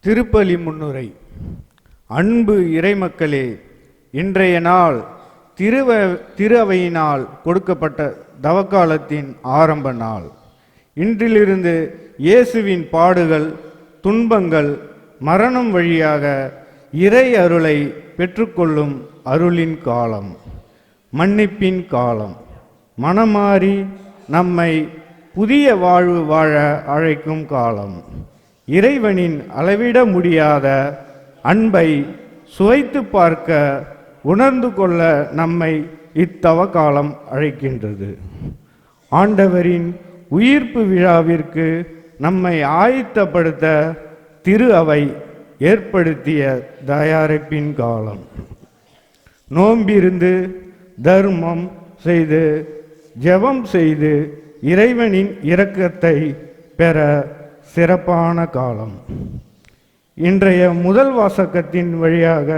திருப்பலி முன்னுரை. அன்பு இறைமக்களே, இன்றைய நாள் திரு அவையினால் கொடுக்கப்பட்ட தவக்காலத்தின் ஆரம்ப நாள். இன்றிலிருந்து இயேசுவின் பாடுகள், துன்பங்கள், மரணம் வழியாக இறை அருளை பெற்றுக்கொள்ளும் அருளின் காலம், மன்னிப்பின் காலம், மனமாறி நம்மை புதிய வாழ்வு வாழ அழைக்கும் காலம், இறைவனின் அளவிட முடியாத அன்பை சுவைத்து பார்க்க, உணர்ந்து கொள்ள நம்மை இத்தவ காலம் அழைக்கின்றது. ஆண்டவரின் உயிர்ப்பு விழாவிற்கு நம்மை ஆயத்தப்படுத்த திரு அவை ஏற்படுத்திய தயாரிப்பின் காலம். நோம்பிருந்து தர்மம் செய்து ஜெபம் செய்து இறைவனின் இரக்கத்தை பெற சிறப்பான காலம். இன்றைய முதல் வாசகத்தின் வழியாக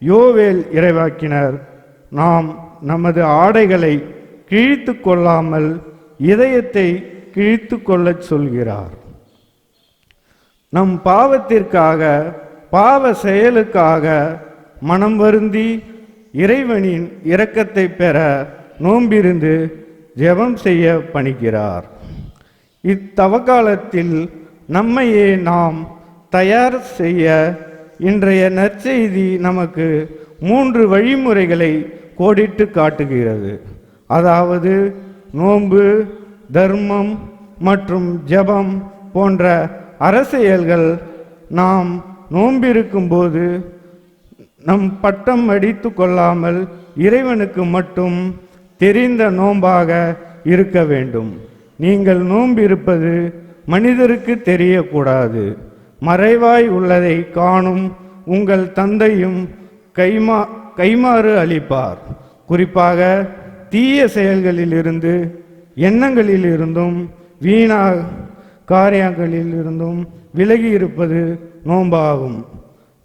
யோவேல் இறைவாக்கினர் நாம் நமது ஆடைகளை கிழித்து கொள்ளாமல் இதயத்தை கிழித்து கொள்ளச் சொல்கிறார். நம் பாவத்திற்காக, பாவ செயலுக்காக மனம் வருந்தி இறைவனின் இரக்கத்தை பெற நோம்பிருந்து ஜெபம் செய்ய பணிக்கிறார். இத்தவக்காலத்தில் நம்மையே நாம் தயார் செய்ய இன்றைய நற்செய்தி நமக்கு 3 வழிமுறைகளை கோடிட்டு காட்டுகிறது. அதாவது நோன்பு, தர்மம் மற்றும் ஜெபம் போன்ற அரசியல்கள் நாம் நோம்பிருக்கும்போது நம் பட்டம் அடித்து கொள்ளாமல் இறைவனுக்கு மட்டும் தெரிந்த நோன்பாக இருக்க வேண்டும். நீங்கள் நோம்பிருப்பது மனிதருக்கு தெரியக்கூடாது. மறைவாய் உள்ளதை காணும் உங்கள் தந்தையும் கைமாறு அளிப்பார். குறிப்பாக தீய செயல்களிலிருந்து, எண்ணங்களிலிருந்தும், வீணா காரியங்களிலிருந்தும் விலகி இருப்பது நோன்பாகும்.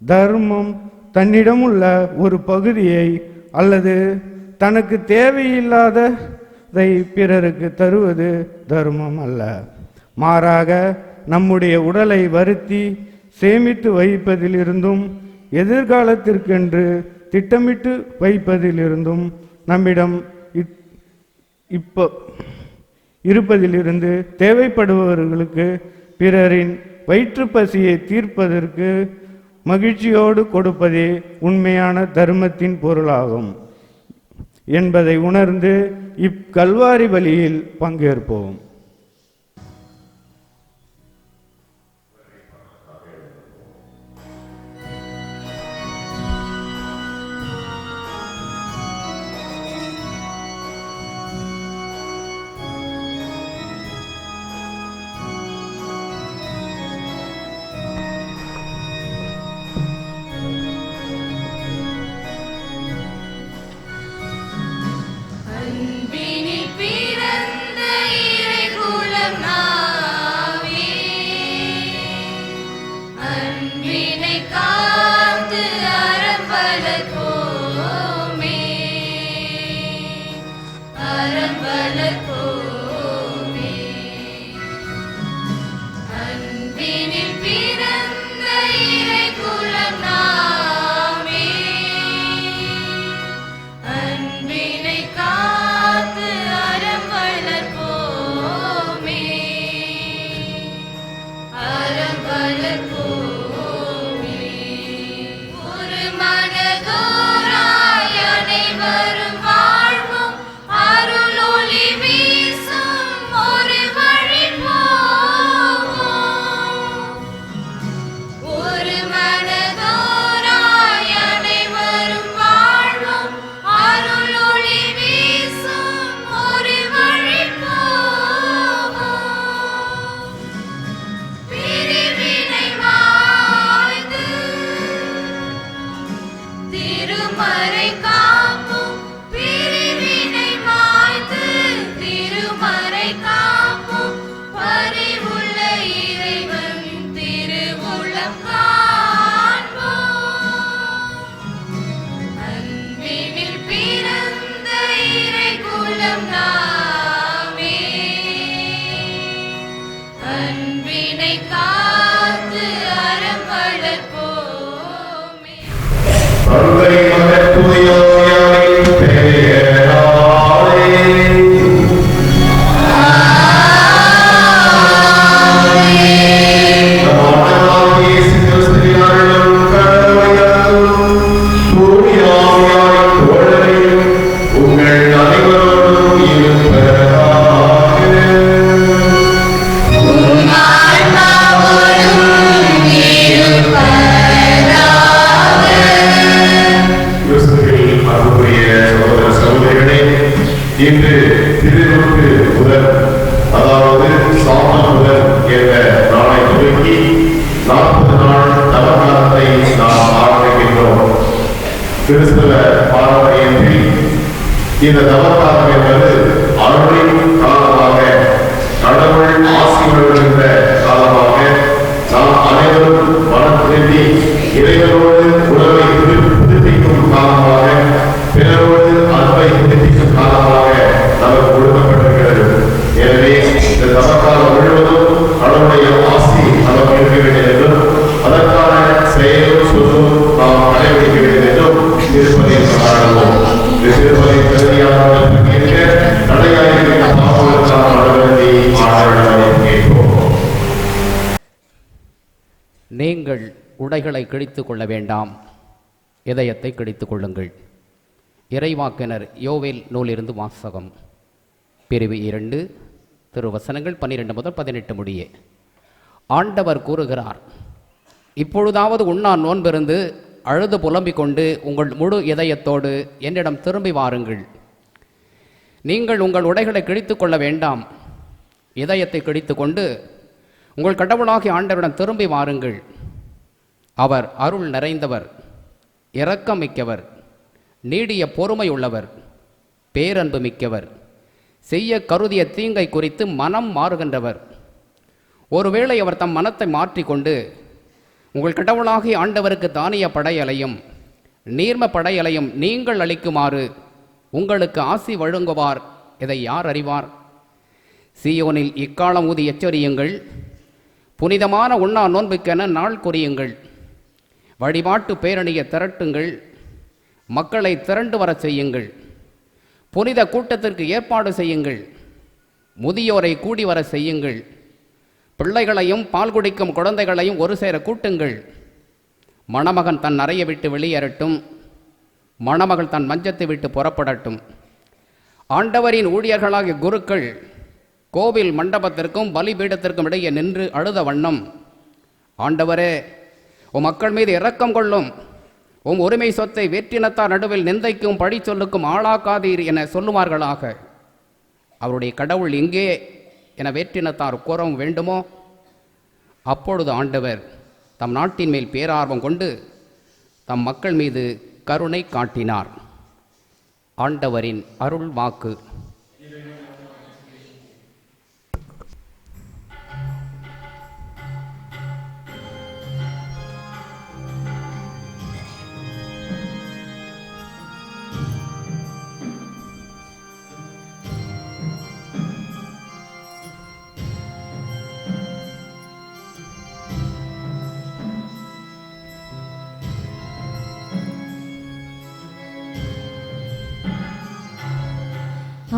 தர்மம் தன்னிடமுள்ள ஒரு பகுதியை அல்லது தனக்கு தேவையில்லாததை பிறருக்கு தருவது தர்மம் அல்ல. மாறாக நம்முடைய உடலை வருத்தி சேமித்து வைப்பதிலிருந்தும், எதிர்காலத்திற்கென்று திட்டமிட்டு வைப்பதிலிருந்தும், நம்மிடம் இருப்பதிலிருந்து தேவைப்படுபவர்களுக்கு பிறரின் வயிற்று பசியை தீர்ப்பதற்கு மகிழ்ச்சியோடு கொடுப்பதே உண்மையான தர்மத்தின் பொருளாகும் என்பதை உணர்ந்து இக்கல்வாரி பலியில் பங்கேற்போம். அன்பினில் பிறந்த இறை இன்று திருநூற்று முதல், அதாவது சாமல் முதல் என்ற நாளை துவக்கி 40 நாள் தவக்காலத்தை நாம் ஆரம்பிக்கின்றோம். கிறிஸ்தவ பாரம்பரியத்தில் இந்த தவக்காலம் என்பது அருளின் காலமாக, கடவுள் ஆசி வருகின்ற காலமாக, நாம் அனைவரும் மனம் திரும்பி இறைவனோடு உறவை புதுப்பிக்கும் காலமாக, பிறரோடு அன்பை புதுப்பிக்கும் காலமாக நமக்கு கொடுக்கப்பட்டிருக்கிறது. எனவே இந்த தவக்காலம் முழுவதும் கடவுளுடைய ஆசி நமக்கு இருக்க வேண்டும் என்றும், அதற்கான செயலும் சொல்லும் நாம் கடைபிடிக்க வேண்டும் என்றும் திருப்பதியை கொண்டாடுவோம். திருப்பதி கருதியாளர்களுக்கு கேட்க நடையாயிருக்கிற பாவங்களுக்கான நடவடிக்கை ஆண்டவரிடமே கேட்போம். நீங்கள் உடைகளை கிழித்துக் கொள்ள வேண்டாம், இதயத்தை கிழித்துக் கொள்ளுங்கள். இறைவாக்கினர் யோவேல் நூலிருந்து வாசகம். பிரிவு 2, திருவசனங்கள் 12 முதல் 18 முடிய. ஆண்டவர் கூறுகிறார், இப்பொழுதாவது உண்ணா நோன்பிருந்து அழுது புலம்பிக் கொண்டு உங்கள் முழு இதயத்தோடு என்னிடம் திரும்பி வாருங்கள். நீங்கள் உங்கள் உடைகளை கிழித்துக் கொள்ள வேண்டாம், இதயத்தை கிழித்து கொண்டு உங்கள் கடவுளாகிய ஆண்டவரிடம் திரும்பி வாருங்கள். அவர் அருள் நிறைந்தவர், இரக்கம் மிக்கவர், நீடிய பொறுமை உள்ளவர், பேரன்பு மிக்கவர், செய்ய கருதிய தீங்கை குறித்து மனம் மாறுகின்றவர். ஒருவேளை அவர் தம் மனத்தை மாற்றிக்கொண்டு உங்கள் கடவுளாகிய ஆண்டவருக்கு தானிய படையலையும் நீர்ம படையலையும் நீங்கள் அளிக்குமாறு உங்களுக்கு ஆசி வழங்குவார். இதை யார் அறிவார்? சீயோனில் இக்காலம் ஊதி எச்சரியுங்கள், புனிதமான உண்ணா நோன்புக்கென நாள் குறியுங்கள், வழிபாட்டு பேரணியை திரட்டுங்கள், மக்களை திரண்டு வர செய்யுங்கள், புனித கூட்டத்திற்கு ஏற்பாடு செய்யுங்கள், முதியோரை கூடி வர செய்யுங்கள், பிள்ளைகளையும் பால் குடிக்கும் குழந்தைகளையும் ஒரு சேர கூட்டுங்கள். மணமகன் தன் அறையை விட்டு வெளியேறட்டும், மணமகள் தன் மஞ்சத்தை விட்டு புறப்படட்டும். ஆண்டவரின் ஊழியர்களாகிய குருக்கள் கோவில் மண்டபத்திற்கும் பலிபீடத்திற்கும் இடையே நின்று அழுத வண்ணம், ஆண்டவரே, உம் மக்கள் மீது இரக்கம் கொள்ளும், உம் உரிமை சொத்தை வேற்றினத்தார் நடுவில் நிந்தைக்கும் பழி சொல்லுக்கும் ஆளாக்காதீர் என சொல்லுவார்களாக. அவருடைய கடவுள் எங்கே என வேற்றினத்தார் கூறவும் வேண்டுமோ? அப்பொழுது ஆண்டவர் தம் நாட்டின் மேல் பேரார்வம் கொண்டு தம் மக்கள் மீது கருணை காட்டினார். ஆண்டவரின் அருள் வாக்கு.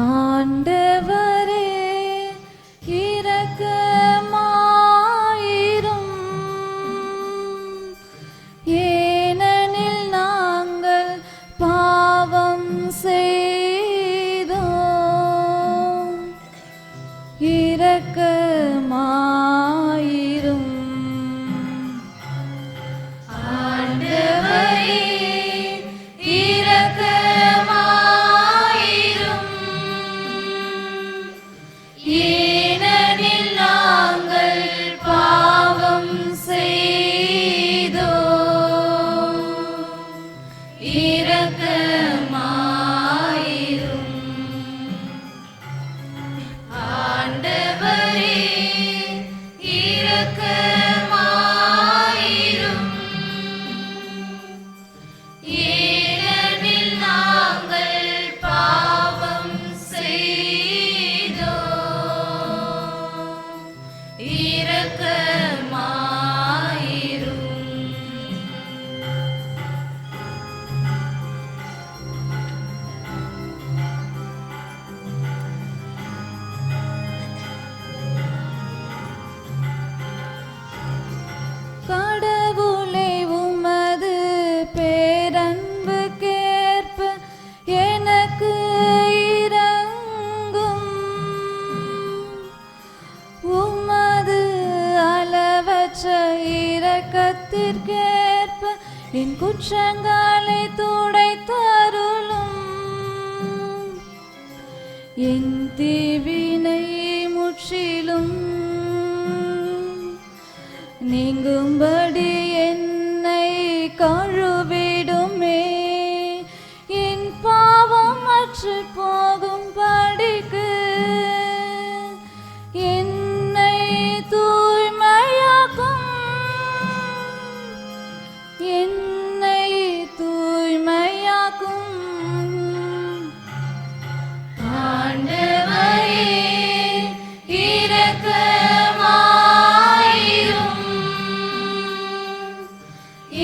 ஆண்டவரே இரக்கமாயிரும், ஏனெனில் நாங்கள் பாவம் செய்தோம். இரக்கமாயிரும். ஆண்டவரே ஏனெனில் நாங்கள் பாவம் செய்தோம். இரக்கமாயிரும். ஆண்டவரே இரக்கமாயிரும். ஏனெனில் நாங்கள் பாவம் செய்தோம். இரக்கமாயிரும். கடவுளே, உமது பேரன்புக்கேற்ப எனக்கு இரங்கும். உமது அளவற்ற இரக்கத்திற்கேற்ப என் குற்றங்களை துடைத்தருளும். என் தீவினை முற்றிலும் நீங்கும்படி என்னை கழுவிடுமே. என் பாவம் அற்று போகும்படிக்கு என்னை தூய்மையாக்கும், என்னை தூய்மையாக்கும். ஆண்டவரே இரக்கமாயிரும்,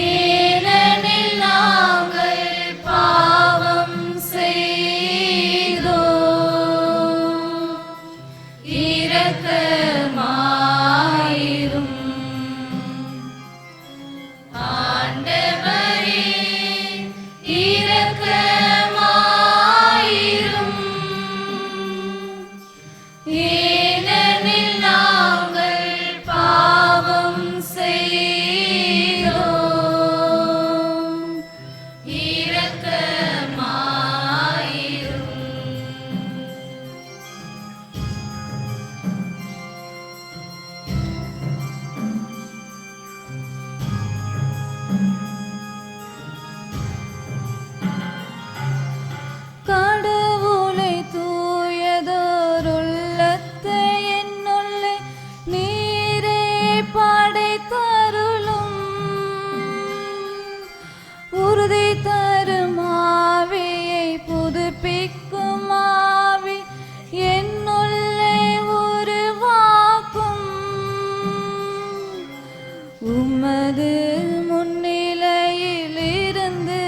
ஏனெனில் நாங்கள் பாவம் செய்தோம். இரக்கமாயிரும் ஆண்டவரே இரக்கமாயிரும், ஏனெனில் நாங்கள் பாவம் செய்தோம். இரக்கமாயிரும். கடவுளை தூயதோருள்ளத்தை என்னுள்ளே நீரே படைத்தருளும். உறுதி தரும் ஆவியை புதுப்பிக்கும் ஆவி என்னுள்ளே உருவாக்கும். உமது முன்னிலையில் இருந்து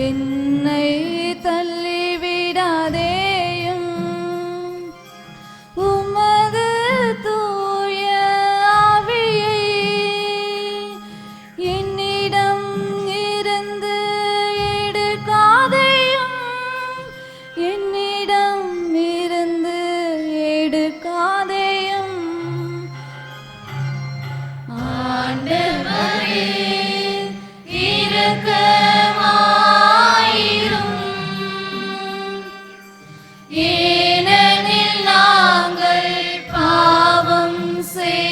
என்னை தள்ளிவிடாதேயும். உமது தூய ஆவியை என்னிடம் இருந்து எடுக்காதேயும், என்னிடம் இருந்து எடுக்காதேயும். ஆண்டவரே இரக்கமாயிரும், ஏனெனில் நாங்கள் பாவம் செய்தோம்.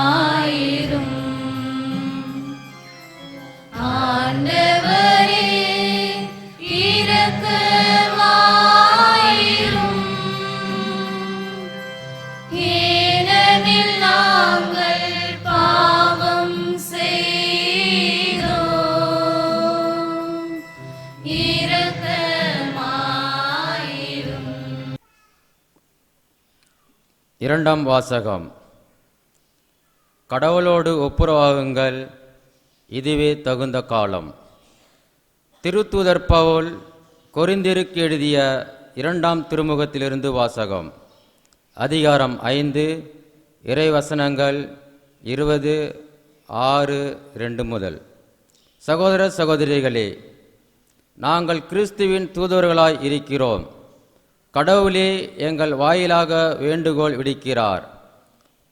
இரக்கமாயிரும் ஆண்டவரே இரக்கமாயிரும், ஏனெனில் நாங்கள் பாவம் செய்தோம். இரக்கமாயிரும். இரண்டாம் வாசகம். கடவுளோடு ஒப்புரவாகுங்கள், இதுவே தகுந்த காலம். திருத்தூதர் பவுல் கொரிந்தியருக்கு எழுதிய இரண்டாம் திருமுகத்திலிருந்து வாசகம். அதிகாரம் 5, இறைவசனங்கள் 20, 6-2 முதல். சகோதர சகோதரிகளே, நாங்கள் கிறிஸ்துவின் தூதர்களாய் இருக்கிறோம். கடவுளே எங்கள் வாயிலாக வேண்டுகோள் விடுக்கிறார்.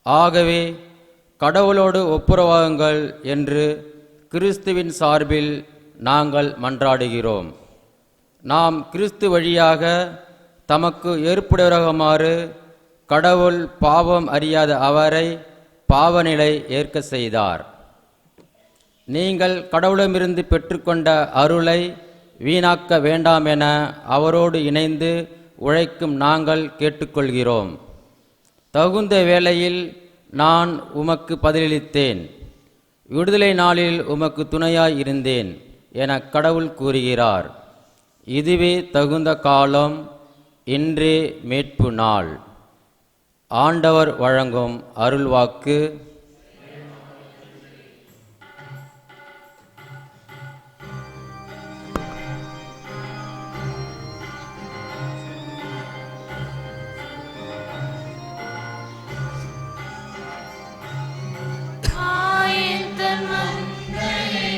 ஆகவே கடவுளோடு ஒப்புரவாகுங்கள் என்று கிறிஸ்துவின் சார்பில் நாங்கள் மன்றாடுகிறோம். நாம் கிறிஸ்து வழியாக தமக்கு ஏற்புடையவராகுமாறு கடவுள் பாவம் அறியாத அவரை பாவநிலை ஏற்க செய்தார். நீங்கள் கடவுளமிருந்து பெற்றுக்கொண்ட அருளை வீணாக்க வேண்டாம் என அவரோடு இணைந்து உழைக்கும் நாங்கள் கேட்டுக்கொள்கிறோம். தகுந்த வேளையில் நான் உமக்கு பதிலளித்தேன், விடுதலை நாளில் உமக்கு துணையாய் இருந்தேன் என கடவுள் கூறுகிறார். இதுவே தகுந்த காலம், இன்றே மீட்பு நாள். ஆண்டவர் வழங்கும் அருள்வாக்கு. ஆயத்தன் மந்தையை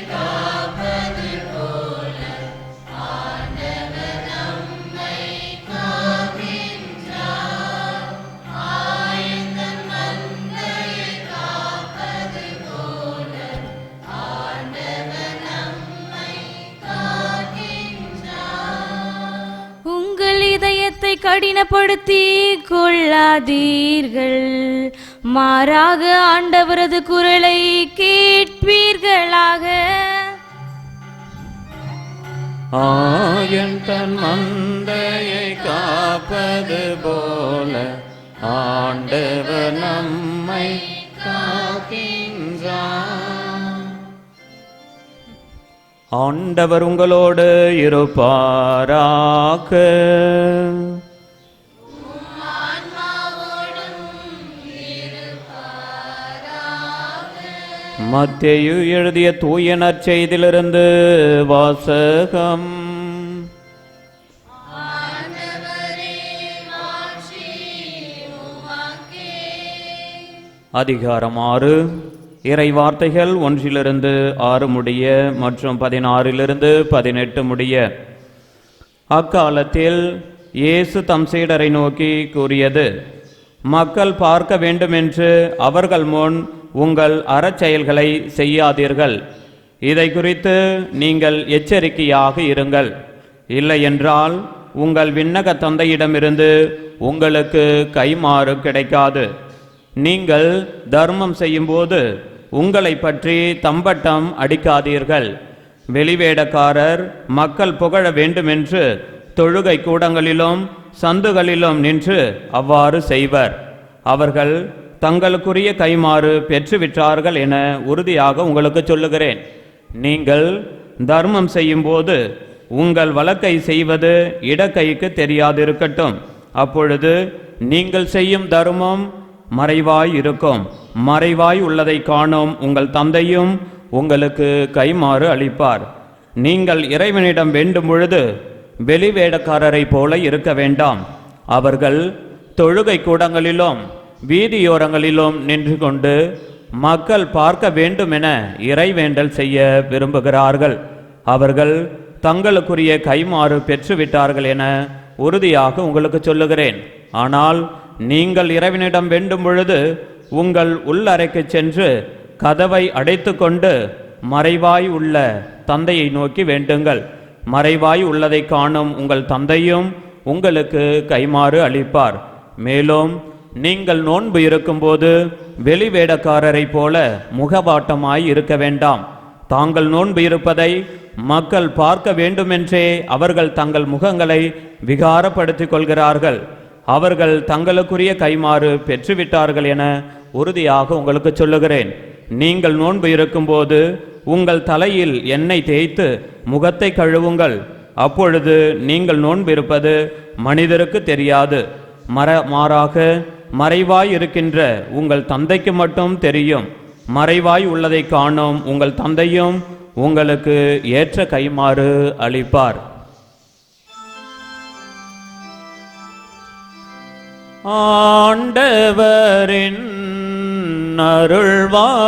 கடினப்படுத்தி கொள்ளாதீர்கள், மாறாக ஆண்டவரது குரலை கேட்பீர்களாக. ஆயன் தன் மந்தையை காப்பது போல ஆண்டவர் நம்மை காக்கின்றார். ஆண்டவர் உங்களோடு இருப்பாராக. மத்தேயு எழுதிய தூய நற்செய்தியிலிருந்து வாசகம். அதிகாரம் 6. இறை வார்த்தைகள் 1 முடிய மற்றும் 16 18 முடிய. அக்காலத்தில் இயேசு தம் சீடரை நோக்கி கூறியது: மக்கள் பார்க்க வேண்டுமென்று அவர்கள் முன் உங்கள் அறச்செயல்களை செய்யாதீர்கள். இதை குறித்து நீங்கள் எச்சரிக்கையாக இருங்கள். இல்லையென்றால் உங்கள் விண்ணக தந்தையிடமிருந்து உங்களுக்கு கைமாறு கிடைக்காது. நீங்கள் தர்மம் செய்யும்போது உங்களை பற்றி தம்பட்டம் அடிக்காதீர்கள். வெளிவேடக்காரர் மக்கள் புகழ வேண்டுமென்று தொழுகை கூடங்களிலும் சந்துகளிலும் நின்று அவ்வாறு செய்வர். அவர்கள் தங்களுக்குரிய கைமாறு பெற்றுவிட்டார்கள் என உறுதியாக உங்களுக்கு சொல்லுகிறேன். நீங்கள் தர்மம் செய்யும்போது உங்கள் வலக்கை செய்வது இடக்கைக்கு தெரியாதிருக்கட்டும். அப்பொழுது நீங்கள் செய்யும் தர்மம் மறைவாய் இருக்கும். மறைவாய் உள்ளதை காணும் உங்கள் தந்தையும் உங்களுக்கு கைமாறு அளிப்பார். நீங்கள் இறைவனிடம் வேண்டும் பொழுது வெளிவேடக்காரரை போல இருக்க வேண்டாம். அவர்கள் தொழுகை கூடங்களிலும் வீதியோரங்களிலும் நின்று கொண்டு மக்கள் பார்க்க வேண்டுமென இறைவேண்டல் செய்ய விரும்புகிறார்கள். அவர்கள் தங்களுக்குரிய கைமாறு பெற்றுவிட்டார்கள் என உறுதியாக உங்களுக்கு சொல்லுகிறேன். ஆனால் நீங்கள் இறைவனிடம் வேண்டும் பொழுது உங்கள் உள்ளறைக்கு சென்று கதவை அடைத்து கொண்டு மறைவாய் உள்ள தந்தையை நோக்கி வேண்டுங்கள். மறைவாய் உள்ளதை காணும் உங்கள் தந்தையும் உங்களுக்கு கைமாறு அளிப்பார். மேலும் நீங்கள் நோன்பு இருக்கும்போது வெளிவேடக்காரரை போல முகவாட்டமாய் இருக்க வேண்டாம். தாங்கள் நோன்பு இருப்பதை மக்கள் பார்க்க வேண்டுமென்றே அவர்கள் தங்கள் முகங்களை விகாரப்படுத்திக் கொள்கிறார்கள். அவர்கள் தங்களுக்குரிய கைமாறு பெற்றுவிட்டார்கள் என உறுதியாக உங்களுக்கு சொல்லுகிறேன். நீங்கள் நோன்பு இருக்கும்போது உங்கள் தலையில் எண்ணெய் தேய்த்து முகத்தை கழுவுங்கள். அப்பொழுது நீங்கள் நோன்பு இருப்பது மனிதருக்கு தெரியாது. மாறாக மறைவாய் இருக்கின்ற உங்கள் தந்தைக்கு மட்டும் தெரியும். மறைவாய் உள்ளதை காணும் உங்கள் தந்தையும் உங்களுக்கு ஏற்ற கைமாறு அளிப்பார். ஆண்டவரின் அருள்வாக்கு.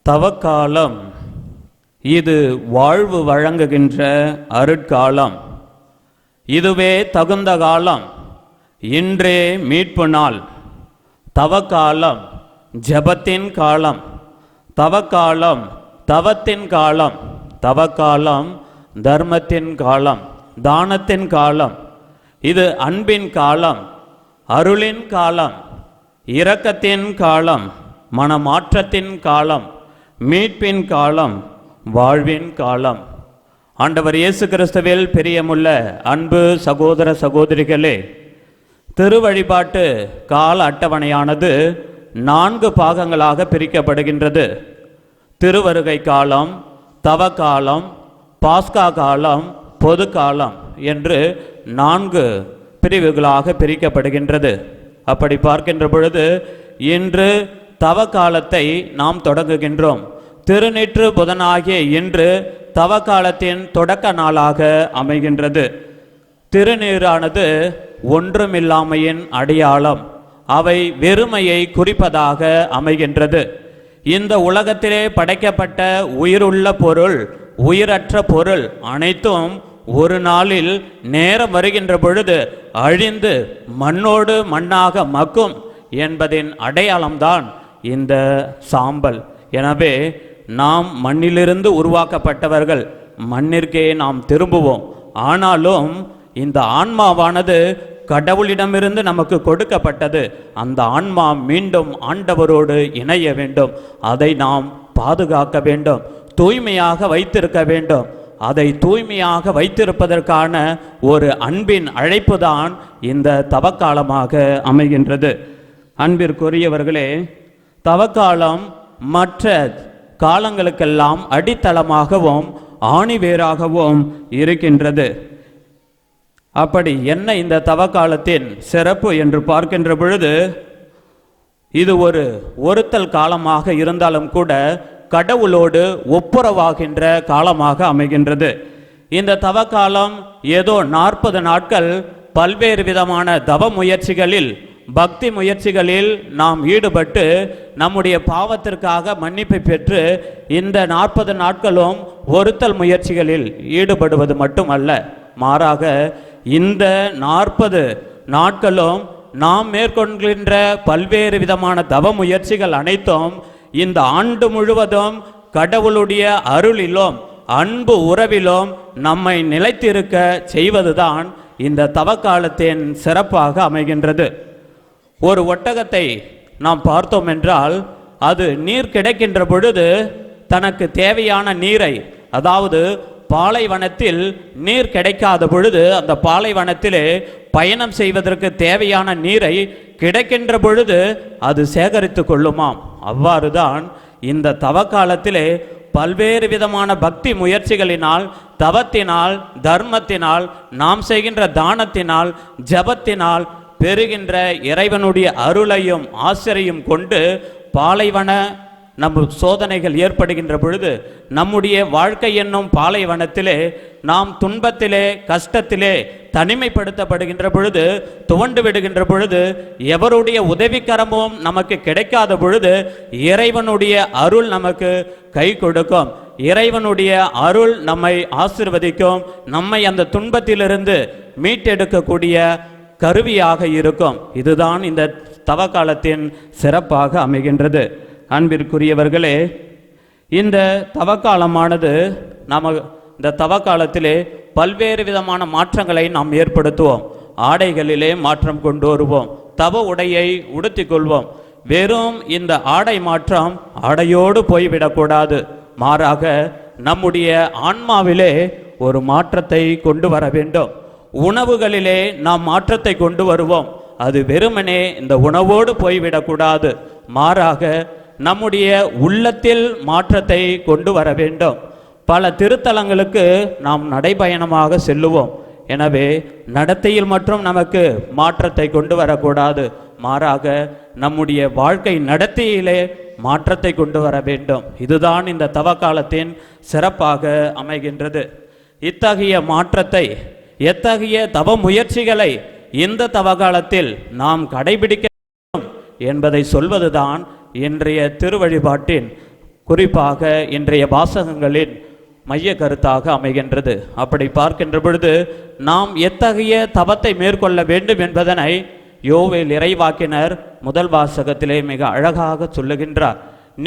தவக்காலம் இது வாழ்வு வழங்குகின்ற அருட்காலம். இதுவே தகுந்த காலம். இன்றே மீட்பு நாள். தவக்காலம் ஜபத்தின் காலம். தவக்காலம் தவத்தின் காலம். தவக்காலம் தர்மத்தின் காலம், தானத்தின் காலம். இது அன்பின் காலம், அருளின் காலம், இரக்கத்தின் காலம், மனமாற்றத்தின் காலம், மீட்பின் காலம், வாழ்வின் காலம். ஆண்டவர் இயேசு கிறிஸ்துவில் பிரியமுள்ள அன்பு சகோதர சகோதரிகளே, திருவழிபாட்டு கால அட்டவணையானது 4 பாகங்களாக பிரிக்கப்படுகின்றது. திருவருகை காலம், தவக்காலம், பாஸ்கா காலம், பொது காலம் என்று 4 பிரிவுகளாக பிரிக்கப்படுகின்றது. அப்படி பார்க்கின்ற பொழுது இன்று தவக்காலத்தை நாம் தொடங்குகின்றோம். திருநீற்று புதனாகிய இன்று தவக்காலத்தின் தொடக்க நாளாக அமைகின்றது. திருநீரானது ஒன்றுமில்லாமையின் அடையாளம். அவை வெறுமையை குறிப்பதாக அமைகின்றது. இந்த உலகத்திலே படைக்கப்பட்ட உயிருள்ள பொருள், உயிரற்ற பொருள் அனைத்தும் ஒரு நாளில் நேரம் வருகின்ற பொழுது அழிந்து மண்ணோடு மண்ணாக மக்கும் என்பதின் அடையாளம்தான் இந்த சாம்பல். எனவே நாம் மண்ணிலிருந்து உருவாக்கப்பட்டவர்கள், மண்ணிற்கே நாம் திரும்புவோம். ஆனாலும் இந்த ஆன்மாவானது கடவுளிடமிருந்து நமக்கு கொடுக்கப்பட்டது. அந்த ஆன்மா மீண்டும் ஆண்டவரோடு இணைய வேண்டும். அதை நாம் பாதுகாக்க வேண்டும், தூய்மையாக வைத்திருக்க வேண்டும். அதை தூய்மையாக வைத்திருப்பதற்கான ஒரு அன்பின் அழைப்பு தான் இந்த தவக்காலமாக அமைகின்றது. அன்பிற்குரியவர்களே, தவக்காலம் மற்ற காலங்களுக்கெல்லாம் அடித்தளமாகவும் ஆணிவேராகவும் இருக்கின்றது. அப்படி என்ன இந்த தவக்காலத்தின் சிறப்பு என்று பார்க்கின்ற பொழுது, இது ஒரு ஒருத்தல் காலமாக இருந்தாலும் கூட கடவுளோடு ஒப்புரவாகின்ற காலமாக அமைகின்றது. இந்த தவக்காலம் ஏதோ 40 நாட்கள் பல்வேறு விதமான தவ முயற்சிகளில், பக்தி முயற்சிகளில் நாம் ஈடுபட்டு நம்முடைய பாவத்திற்காக மன்னிப்பை பெற்று இந்த 40 நாட்களும் ஒருத்தல் முயற்சிகளில் ஈடுபடுவது மட்டுமல்ல, மாறாக இந்த 40 நாட்களும் நாம் மேற்கொள்கின்ற பல்வேறு விதமான தவ முயற்சிகள் அனைத்தும் இந்த ஆண்டு முழுவதும் கடவுளுடைய அருளிலும் அன்பு உறவிலும் நம்மை நிலைத்திருக்க செய்வதுதான் இந்த தவக்காலத்தின் சிறப்பாக அமைகின்றது. ஒரு ஒட்டகத்தை நாம் பார்த்தோம் என்றால், அது நீர் கிடைக்கின்ற பொழுது தனக்கு தேவையான நீரை, அதாவது பாலைவனத்தில் நீர் கிடைக்காத பொழுது அந்த பாலைவனத்திலே பயணம் செய்வதற்கு தேவையான நீரை கிடைக்கின்ற பொழுது அது சேகரித்து கொள்ளுமாம். அவ்வாறுதான் இந்த தவக்காலத்திலே பல்வேறு விதமான பக்தி முயற்சிகளினால், தவத்தினால், தர்மத்தினால், நாம் செய்கின்ற தானத்தினால், ஜபத்தினால் பெறுகின்ற இறைவனுடைய அருளையும் ஆசிரையும் கொண்டு பாலைவன நம்ம சோதனைகள் ஏற்படுகின்ற பொழுது, நம்முடைய வாழ்க்கை என்னும் பாலைவனத்திலே நாம் துன்பத்திலே, கஷ்டத்திலே தனிமைப்படுத்தப்படுகின்ற பொழுது, துவண்டு விடுகின்ற பொழுது, எவருடைய உதவிக்கரமும் நமக்கு கிடைக்காத பொழுது இறைவனுடைய அருள் நமக்கு கை கொடுக்கும். இறைவனுடைய அருள் நம்மை ஆசீர்வதிக்கும். நம்மை அந்த துன்பத்திலிருந்து மீட்டெடுக்கக்கூடிய கருவியாக இருக்கும். இதுதான் இந்த தவக்காலத்தின் சிறப்பாக அமைகின்றது. அன்பிற்குரியவர்களே, இந்த தவக்காலமானது இந்த தவக்காலத்திலே பல்வேறு விதமான மாற்றங்களை நாம் ஏற்படுத்துவோம். ஆடைகளிலே மாற்றம் கொண்டு வருவோம், தவ உடையை உடுத்தி கொள்வோம். வெறும் இந்த ஆடை மாற்றம் ஆடையோடு போய்விடக்கூடாது, மாறாக நம்முடைய ஆன்மாவிலே ஒரு மாற்றத்தை கொண்டு வர வேண்டும். உணவுகளிலே நாம் மாற்றத்தை கொண்டு வருவோம். அது வெறுமனே இந்த உணவோடு போய்விடக்கூடாது, மாறாக நம்முடைய உள்ளத்தில் மாற்றத்தை கொண்டு வர வேண்டும். பல திருத்தலங்களுக்கு நாம் நடைபயணமாக செல்லுவோம். எனவே நடத்தையில் மட்டும் நமக்கு மாற்றத்தை கொண்டு வரக்கூடாது, மாறாக நம்முடைய வாழ்க்கை நடத்தையிலே மாற்றத்தை கொண்டு வர வேண்டும். இதுதான் இந்த தவக்காலத்தின் சிறப்பாக அமைகின்றது. இத்தகைய மாற்றத்தை, எத்தகைய தவ முயற்சிகளை இந்த தவக்காலத்தில் நாம் கடைபிடிக்க என்பதை சொல்வதுதான் இன்றைய திருவழிபாட்டின், குறிப்பாக இன்றைய வாசகங்களின் மைய கருத்தாக அமைகின்றது. அப்படி பார்க்கின்ற பொழுது நாம் எத்தகைய தவத்தை மேற்கொள்ள வேண்டும் என்பதனை யோவேல் இறைவாக்கினர் முதல் வாசகத்திலே மிக அழகாக சொல்லுகின்றார்.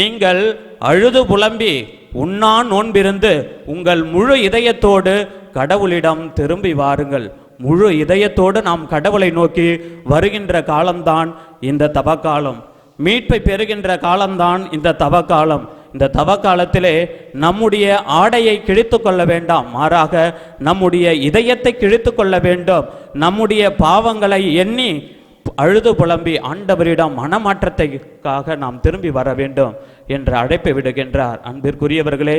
நீங்கள் அழுது புலம்பி உண்ணா நோன்பிருந்து உங்கள் முழு இதயத்தோடு கடவுளிடம் திரும்பி வாருங்கள். முழு இதயத்தோடு நாம் கடவுளை நோக்கி வருகின்ற காலம்தான் இந்த தவக்காலம். மீட்பை பெறுகின்ற காலம்தான் இந்த தவக்காலம். இந்த தவக்காலத்திலே நம்முடைய ஆடையை கிழித்து கொள்ள வேண்டாம், மாறாக நம்முடைய இதயத்தை கிழித்து கொள்ள வேண்டும். நம்முடைய பாவங்களை எண்ணி அழுது புலம்பி ஆண்டவரிடம் மனமாற்றத்தைக்காக நாம் திரும்பி வர வேண்டும் என்ற அழைப்பை விடுகின்றார். அன்பிற்குரியவர்களே,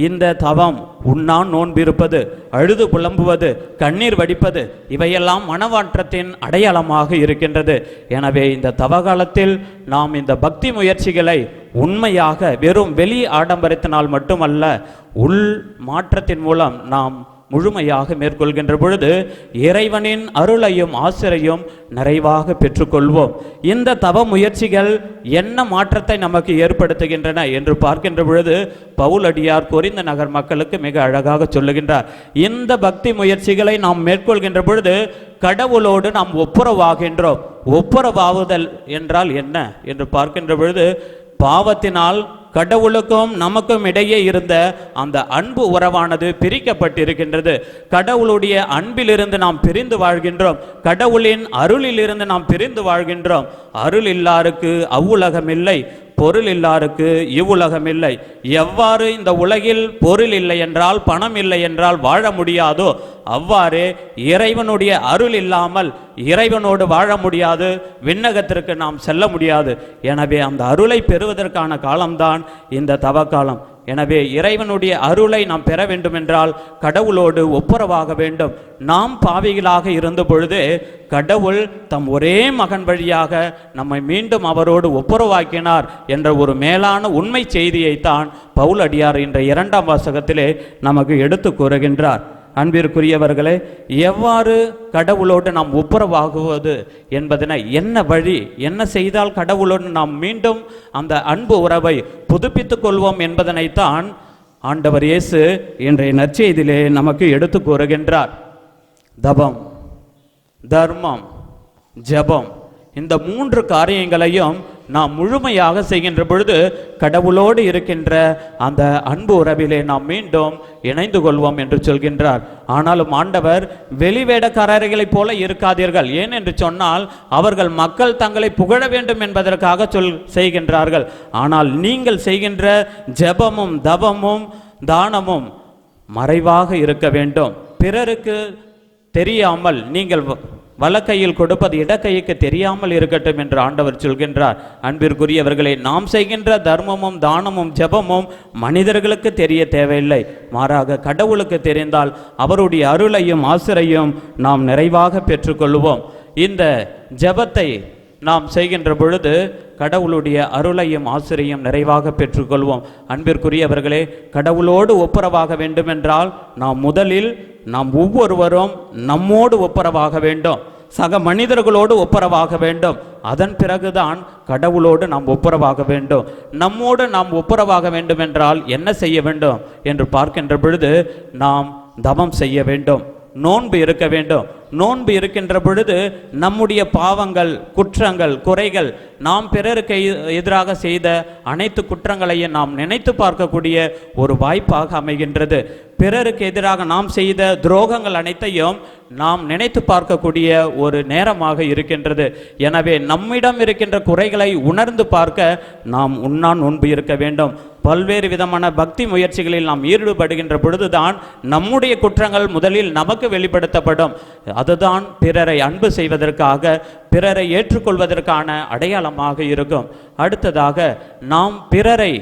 இந்த தவம், உண்ணான் நோன்பிருப்பது, அழுது புலம்புவது, கண்ணீர் வடிப்பது, இவையெல்லாம் மனமாற்றத்தின் அடையாளமாக இருக்கின்றது. எனவே இந்த தவகாலத்தில் நாம் இந்த பக்தி முயற்சிகளை உண்மையாக வெறும் வெளி ஆடம்பரத்தினால் மட்டுமல்ல, உள் மாற்றத்தின் மூலம் நாம் முழுமையாக மேற்கொள்கின்ற பொழுது இறைவனின் அருளையும் ஆசிரையும் நிறைவாக பெற்றுக்கொள்வோம். இந்த தவ முயற்சிகள் என்ன மாற்றத்தை நமக்கு ஏற்படுத்துகின்றன என்று பார்க்கின்ற பொழுது பவுலடியார் கொரிந்த நகர் மக்களுக்கு மிக அழகாக சொல்லுகின்றார். இந்த பக்தி முயற்சிகளை நாம் மேற்கொள்கின்ற பொழுது கடவுளோடு நாம் ஒப்புரவாகின்றோம். ஒப்புரவாகுதல் என்றால் என்ன என்று பார்க்கின்ற பொழுது, பாவத்தினால் கடவுளுக்கும் நமக்கும் இடையே இருந்த அந்த அன்பு உறவானது பிரிக்கப்பட்டிருக்கின்றது. கடவுளுடைய அன்பிலிருந்து நாம் பிரிந்து வாழ்கின்றோம். கடவுளின் அருளிலிருந்து நாம் பிரிந்து வாழ்கின்றோம். அருள் இல்லாருக்கு அவ்வுலகம் இல்லை, பொருள் இல்லாருக்கு இவ்வுலகம் இல்லை. எவ்வாறு இந்த உலகில் பொருள் இல்லை என்றால், பணம் இல்லை என்றால் வாழ முடியாதோ, அவ்வாறு இறைவனுடைய அருள் இல்லாமல் இறைவனோடு வாழ முடியாது, விண்ணகத்திற்கு நாம் செல்ல முடியாது. எனவே அந்த அருளை பெறுவதற்கான காலம்தான் இந்த தவக்காலம். எனவே இறைவனுடைய அருளை நாம் பெற வேண்டும் என்றால் கடவுளோடு ஒப்புரவாக வேண்டும். நாம் பாவிகளாக இருந்த பொழுது கடவுள் தம் ஒரே மகன் வழியாக நம்மை மீண்டும் அவரோடு ஒப்புரவாக்கினார் என்ற ஒரு மேலான உண்மை செய்தியைத்தான் பவுலடியார் என்ற 2ஆம் வாசகத்திலே நமக்கு எடுத்து கூறுகின்றார். அன்பிற்குரியவர்களே, எவ்வாறு கடவுளோடு நாம் ஒப்புரவாகுவது என்பதனை, என்ன வழி, என்ன செய்தால் கடவுளோடு நாம் மீண்டும் அந்த அன்பு உறவை புதுப்பித்துக் கொள்வோம் என்பதனைத்தான் ஆண்டவர் இயேசு இன்றைய நற்செய்தியிலே நமக்கு எடுத்து கூறுகின்றார். தபம், தர்மம், ஜெபம், இந்த 3 காரியங்களையும் நாம் முழுமையாக செய்கின்ற பொழுது கடவுளோடு இருக்கின்ற அந்த அன்பு உறவிலே நாம் மீண்டும் இணைந்து கொள்வோம் என்று சொல்கின்றார். ஆனாலும் ஆண்டவர் வெளிவேடக்காரர்களைப் போல இருக்காதீர்கள். ஏன் என்று சொன்னால், அவர்கள் மக்கள் தங்களை புகழ வேண்டும் என்பதற்காக செய்கின்றார்கள். ஆனால் நீங்கள் செய்கின்ற ஜெபமும் தவமும் தானமும் மறைவாக இருக்க வேண்டும். பிறருக்கு தெரியாமல், நீங்கள் வலக்கையில் கொடுப்பது இடக்கைக்கு தெரியாமல் இருக்கட்டும் என்று ஆண்டவர் சொல்கின்றார். அன்பிற்குரியவர்களே, நாம் செய்கின்ற தர்மமும் தானமும் ஜெபமும் மனிதர்களுக்கு தெரிய தேவையில்லை. மாறாக கடவுளுக்கு தெரிந்தால் அவருடைய அருளையும் ஆசிரையும் நாம் நிறைவாக பெற்றுக்கொள்வோம். இந்த ஜெபத்தை நாம் செய்கின்ற பொழுது கடவுளுடைய அருளையும் ஆசிரியம் நிறைவாக பெற்றுக்கொள்வோம். அன்பிற்குரியவர்களே, கடவுளோடு ஒப்புரவாக வேண்டுமென்றால் நாம் முதலில் நாம் ஒவ்வொருவரும் நம்மோடு ஒப்புரவாக வேண்டும், சக மனிதர்களோடு ஒப்புரவாக வேண்டும். அதன் பிறகுதான் கடவுளோடு நாம் ஒப்புரவாக வேண்டும். நம்மோடு நாம் ஒப்புரவாக வேண்டும் என்றால் என்ன செய்ய வேண்டும் என்று பார்க்கின்ற பொழுது, நாம் தவம் செய்ய வேண்டும், நோன்பு இருக்க வேண்டும். நோன்பு இருக்கின்ற பொழுது நம்முடைய பாவங்கள், குற்றங்கள், குறைகள், நாம் பிறருக்கு எதிராக செய்த அனைத்து குற்றங்களையும் நாம் நினைத்து பார்க்கக்கூடிய ஒரு வாய்ப்பாக அமைகின்றது. பிறருக்கு எதிராக நாம் செய்த துரோகங்கள் அனைத்தையும் நாம் நினைத்து பார்க்கக்கூடிய ஒரு நேரமாக இருக்கின்றது. எனவே நம்மிடம் இருக்கின்ற குறைகளை உணர்ந்து பார்க்க நாம் உண்ணான் நோன்பு இருக்க வேண்டும். பல்வேறு விதமான பக்தி முயற்சிகளில் நாம் ஈடுபடுகின்ற பொழுதுதான் நம்முடைய குற்றங்கள் முதலில் நமக்கு வெளிப்படுத்தப்படும். அதுதான் பிறரை அன்பு செய்வதற்காக, பிறரை ஏற்றுக்கொள்வதற்கான அடையாளமாக இருக்கும். அடுத்ததாக நாம் பிறரை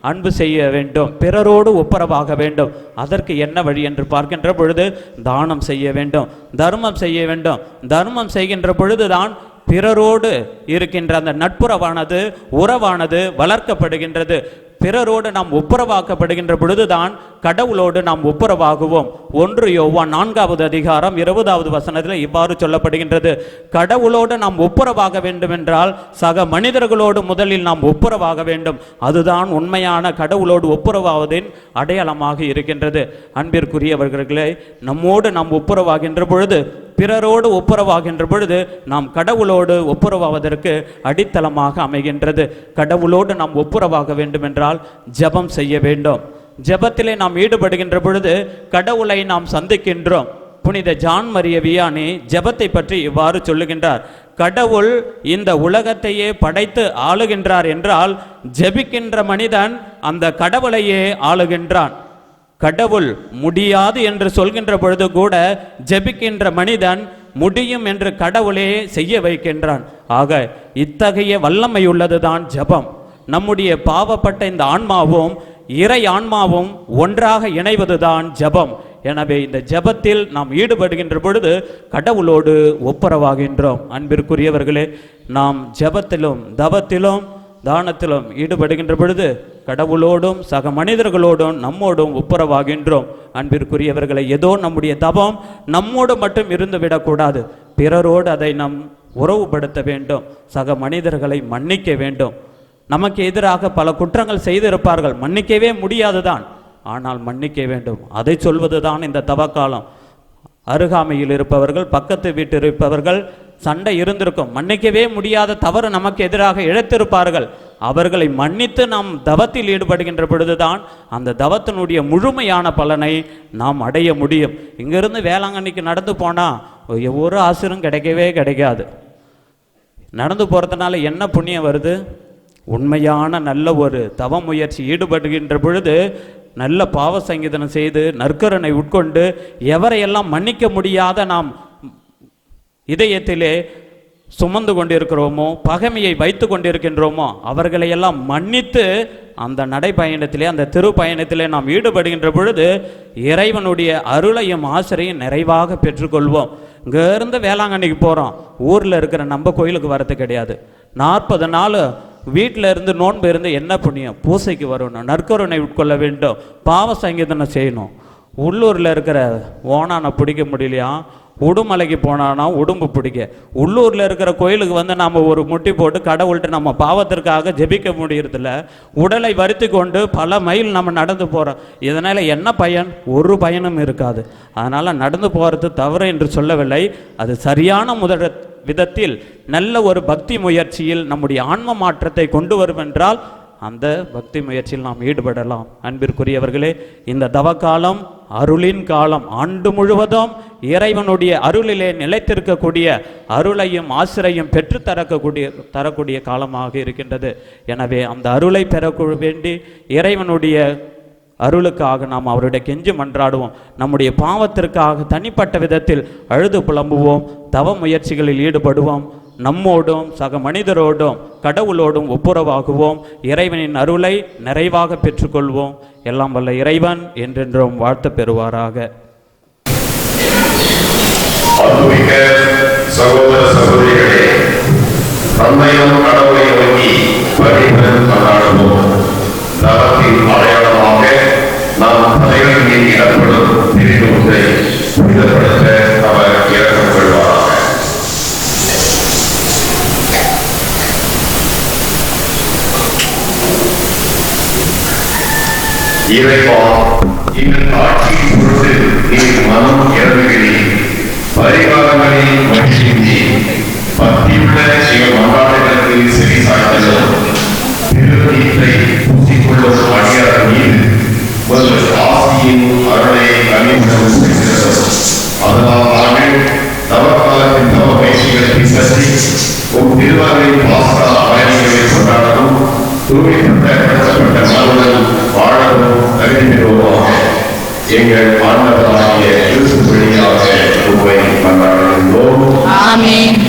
அன்பு செய்ய வேண்டும், பிறரோடு ஒப்புரவாக வேண்டும். அதற்கு என்ன வழி என்று பார்க்கின்ற பொழுது தானம் செய்ய வேண்டும், தர்மம் செய்ய வேண்டும். தர்மம் செய்கின்ற பொழுதுதான் பிறரோடு இருக்கின்ற அந்த நட்புறவானது, உறவானது வளர்க்கப்படுகின்றது. பிறரோடு நாம் ஒப்புரவாக்கப்படுகின்ற பொழுதுதான் கடவுளோடு நாம் ஒப்புரவாகுவோம். 1 யோவான் 4வது அதிகாரம் 20வது வசனத்தில் இவ்வாறு சொல்லப்படுகின்றது, கடவுளோடு நாம் ஒப்புரவாக வேண்டும் என்றால் சக மனிதர்களோடு முதலில் நாம் ஒப்புரவாக வேண்டும். அதுதான் உண்மையான கடவுளோடு ஒப்புரவாவதின் அடையாளமாக இருக்கின்றது. அன்பிற்குரியவர்களே, நம்மோடு நாம் ஒப்புரவாகின்ற பொழுது, பிறரோடு ஒப்புரவாகின்ற பொழுது நாம் கடவுளோடு ஒப்புரவாவதற்கு அடித்தளமாக அமைகின்றது. கடவுளோடு நாம் ஒப்புரவாக வேண்டும் என்றால் ஜெபம் செய்ய வேண்டும். ஜெபத்திலே நாம் ஈடுபடுகின்ற பொழுது கடவுளை நாம் சந்திக்கின்றோம். புனித ஜான் மரிய வியானி ஜெபத்தை பற்றி இவ்வாறு சொல்லுகின்றார், கடவுள் இந்த உலகத்தையே படைத்து ஆளுகின்றார் என்றால் ஜெபிக்கின்ற மனிதன் அந்த கடவுளையே ஆளுகின்றான். கடவுள் முடியாது என்று சொல்கின்ற பொழுது கூட ஜெபிக்கின்ற மனிதன் முடியும் என்று கடவுளே செய்ய வைக்கின்றான். ஆக இத்தகைய வல்லமை உள்ளதுதான் ஜெபம். நம்முடைய பாவப்பட்ட இந்த ஆன்மாவும் இறை ஆன்மாவும் ஒன்றாக இணைவதுதான் ஜெபம். எனவே இந்த ஜெபத்தில் நாம் ஈடுபடுகின்ற பொழுது கடவுளோடு ஒப்புரவாகின்றோம். அன்பிற்குரியவர்களே, நாம் ஜெபத்திலும் தவத்திலும் தானத்திலும் ஈடுபடுகின்ற பொழுது கடவுளோடும் சக மனிதர்களோடும் நம்மோடும் ஒப்புரவாகின்றோம். அன்பிற்குரியவர்களை, ஏதோ நம்முடைய தவம் நம்மோடு மட்டும் இருந்து விடக்கூடாது. பிறரோடு அதை நாம் உறவுபடுத்த வேண்டும். சக மனிதர்களை மன்னிக்க வேண்டும். நமக்கு எதிராக பல குற்றங்கள் செய்திருப்பார்கள், மன்னிக்கவே முடியாதுதான், ஆனால் மன்னிக்க வேண்டும். அதை சொல்வதுதான் இந்த தவக்காலம். அருகாமையில் இருப்பவர்கள், பக்கத்து வீட்டில் இருப்பவர்கள், சண்டை இருந்திருக்கும், மன்னிக்கவே முடியாத தவறு நமக்கு எதிராக இழைத்திருப்பார்கள். அவர்களை மன்னித்து நாம் தவத்தில் ஈடுபடுகின்ற பொழுதுதான் அந்த தவத்தினுடைய முழுமையான பலனை நாம் அடைய முடியும். இங்கிருந்து வேளாங்கண்ணிக்கு நடந்து போனால் ஒரு ஆசிரும் கிடைக்கவே கிடைக்காது. நடந்து போகிறதுனால என்ன புண்ணியம் வருது? உண்மையான நல்ல ஒரு தவ முயற்சி ஈடுபடுகின்ற பொழுது நல்ல பாவ சங்கீதனம் செய்து நற்கருணை உட்கொண்டு எவரையெல்லாம் மன்னிக்க முடியாத நாம் இதயத்திலே சுமந்து கொண்டிருக்கிறோமோ, பகைமையை வைத்து கொண்டிருக்கின்றோமோ, அவர்களையெல்லாம் மன்னித்து அந்த நடைப்பயணத்திலே, அந்த திருப்பயணத்திலே நாம் ஈடுபடுகின்ற பொழுது இறைவனுடைய அருளையும் ஆசிரியம் நிறைவாக பெற்றுக்கொள்வோம். இங்கேருந்து வேளாங்கண்ணிக்கு போகிறோம், ஊரில் இருக்கிற நம்ம கோயிலுக்கு வரது கிடையாது. 40 நாள் வீட்டில் இருந்து நோன்பு இருந்து என்ன புண்ணியம்? பூசைக்கு வரணும், நற்கருணை உட்கொள்ள வேண்டும், பாவ சங்கீதனம் செய்யணும். உள்ளூரில் இருக்கிற ஓனானை பிடிக்க முடியலையா, உடுமலைக்கு போனானா உடும்பு பிடிக்க. உள்ளூரில் இருக்கிற கோயிலுக்கு வந்து நம்ம ஒரு முட்டி போட்டு கடவுள்கிட்ட நம்ம பாவத்திற்காக ஜெபிக்க முடியறதில்ல. உடலை வருத்தி கொண்டு பல மைல் நம்ம நடந்து போகிறோம். இதனால் என்ன பயன்? ஒரு பயனும் இருக்காது. அதனால் நடந்து போகிறது தவறு என்று சொல்லவில்லை. அது சரியான விதத்தில் நல்ல ஒரு பக்தி முயற்சியில் நம்முடைய ஆன்ம மாற்றத்தை கொண்டு வரும் என்றால் அந்த பக்தி முயற்சியில் நாம் ஈடுபடலாம். அன்பிற்குரியவர்களே, இந்த தவக்காலம் அருளின் காலம். ஆண்டு முழுவதும் இறைவனுடைய அருளிலே நிலைத்திருக்கக்கூடிய அருளையும் ஆசிரையும் பெற்று தரக்கூடிய காலமாக இருக்கின்றது. எனவே அந்த அருளை பெற வேண்டி இறைவனுடைய அருளுக்காக நாம் அவருடைய கெஞ்சி மன்றாடுவோம். நம்முடைய பாவத்திற்காக தனிப்பட்ட விதத்தில் அழுது புலம்புவோம். தவ முயற்சிகளில் ஈடுபடுவோம். நம்மோடும் சக மனிதரோடும் கடவுளோடும் ஒப்புரவாகுவோம். இறைவனின் அருளை நிறைவாக பெற்றுக்கொள்வோம். எல்லாம் வல்ல இறைவன் என்றென்றும் வாழ்த்து பெறுவாராக. சகோதர சகோதரிகளே, தந்தையும் கடவுளை நோக்கி வழிபடும் கொண்டாடுவோம். தவத்தின் அடையாளமாக நாம் தலைகள் மீது இடப்படும் திருநூற்றை புனிதப்படுத்த அவர் இறக்கம் கொள்வாராக. இறைவா, எங்கள் ஆட்சியின் பொருட்டு நீர் மனம் இறங்குகிறீர். பரிகாரங்களில் மகிழ்ச்சி பக்தியுள்ள எங்கள் மன்றாட்டுகளுக்கு செவி சாய்த்தலும் திருநீற்றை பூசிக்கொள்ளும் அடியார் மீது ஒரு ஆசியின் அருளை கனிவுடன் செல்கிறோம். அதனால் நாங்கள் தவக்காலத்தின் தவ பயிற்சிகளை பின்பற்றி திருவாரின் பாஸ்கா பயணிகளை கொண்டாடவும் தூய்மைப்பட்ட மனதுடன் வாழவும் தகுதி பெறுவோமாக. எங்கள் ஆண்டவராகிய இயேசு வழியாக உம்மை கொண்டாடுகின்றோம். ஆமென்.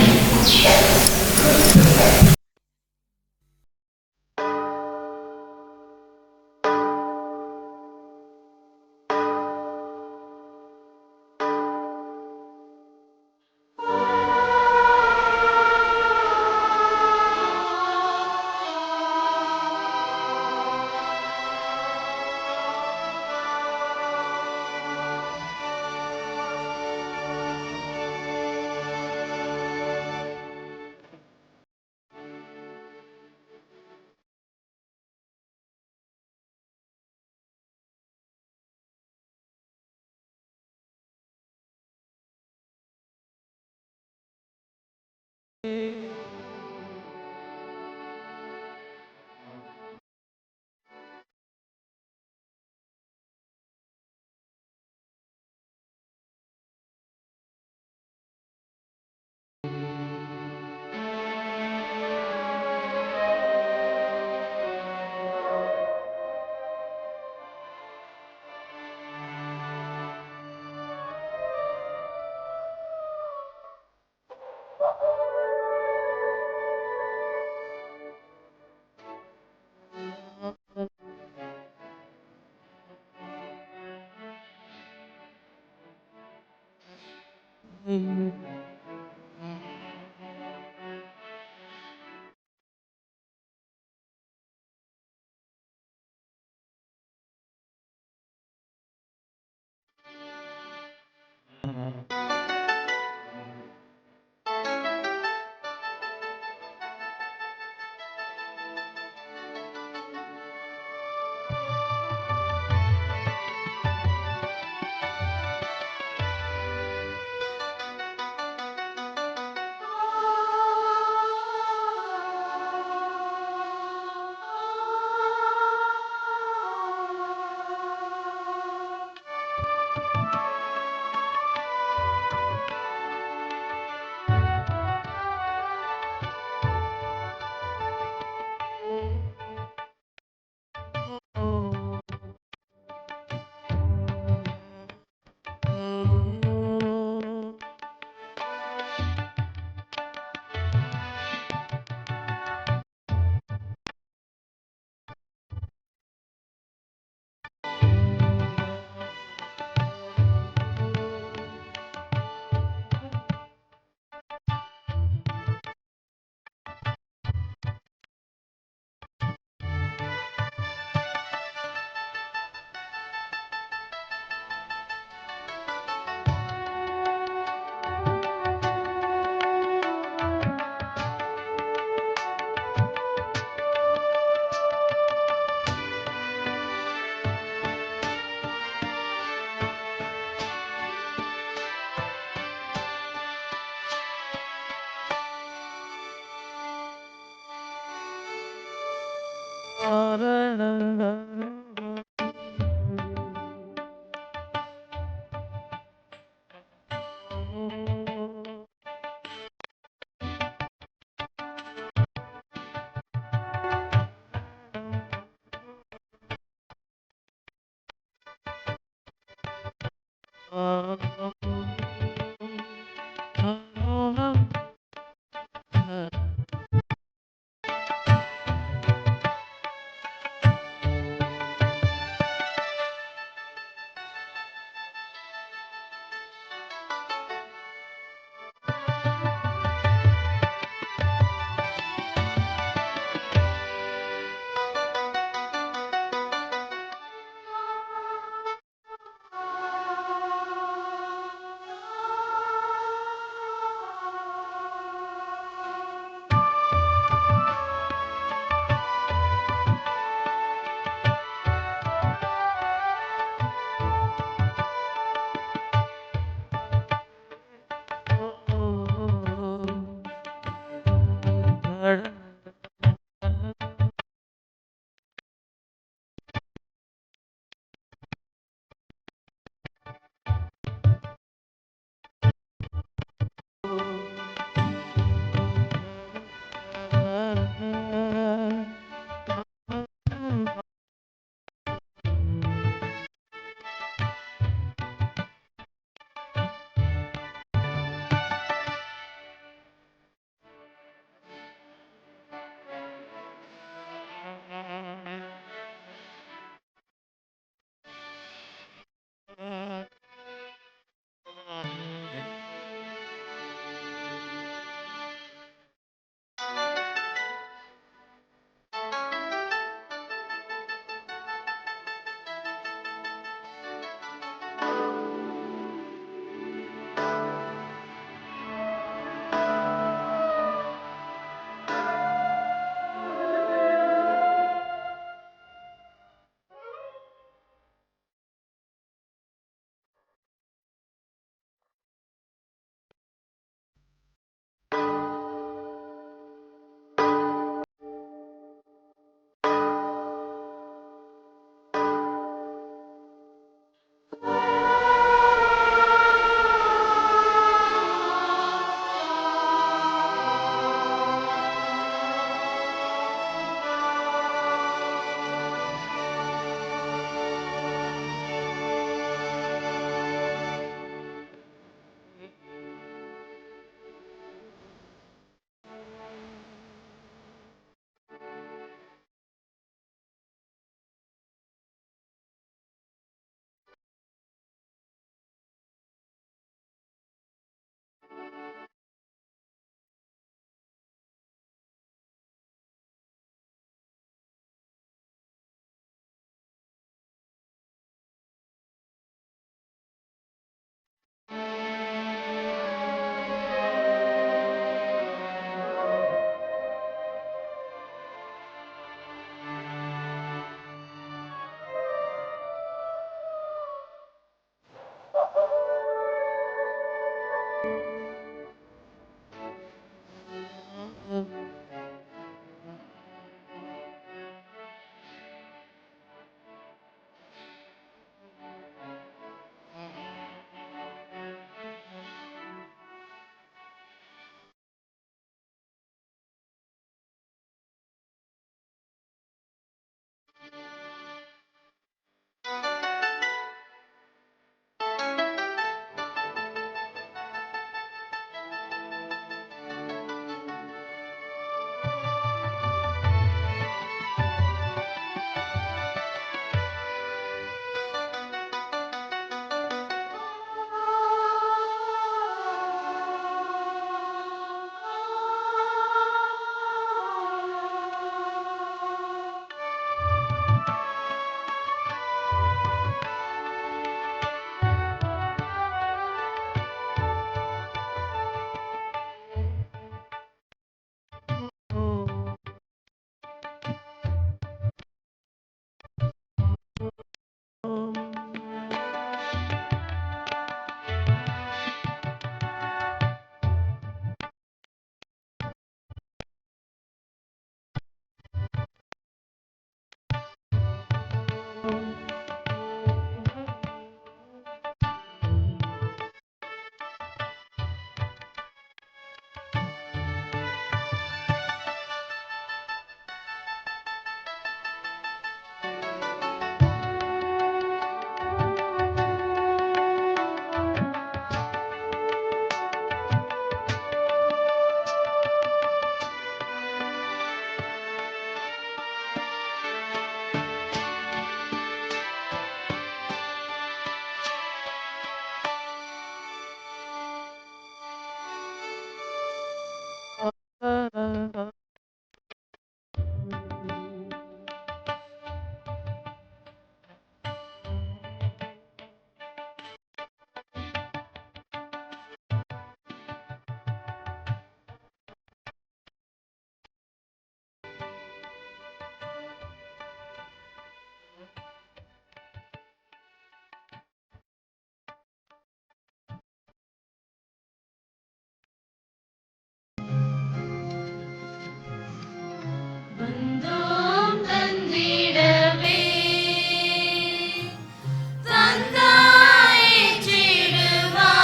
வந்தோம் தந்திடவே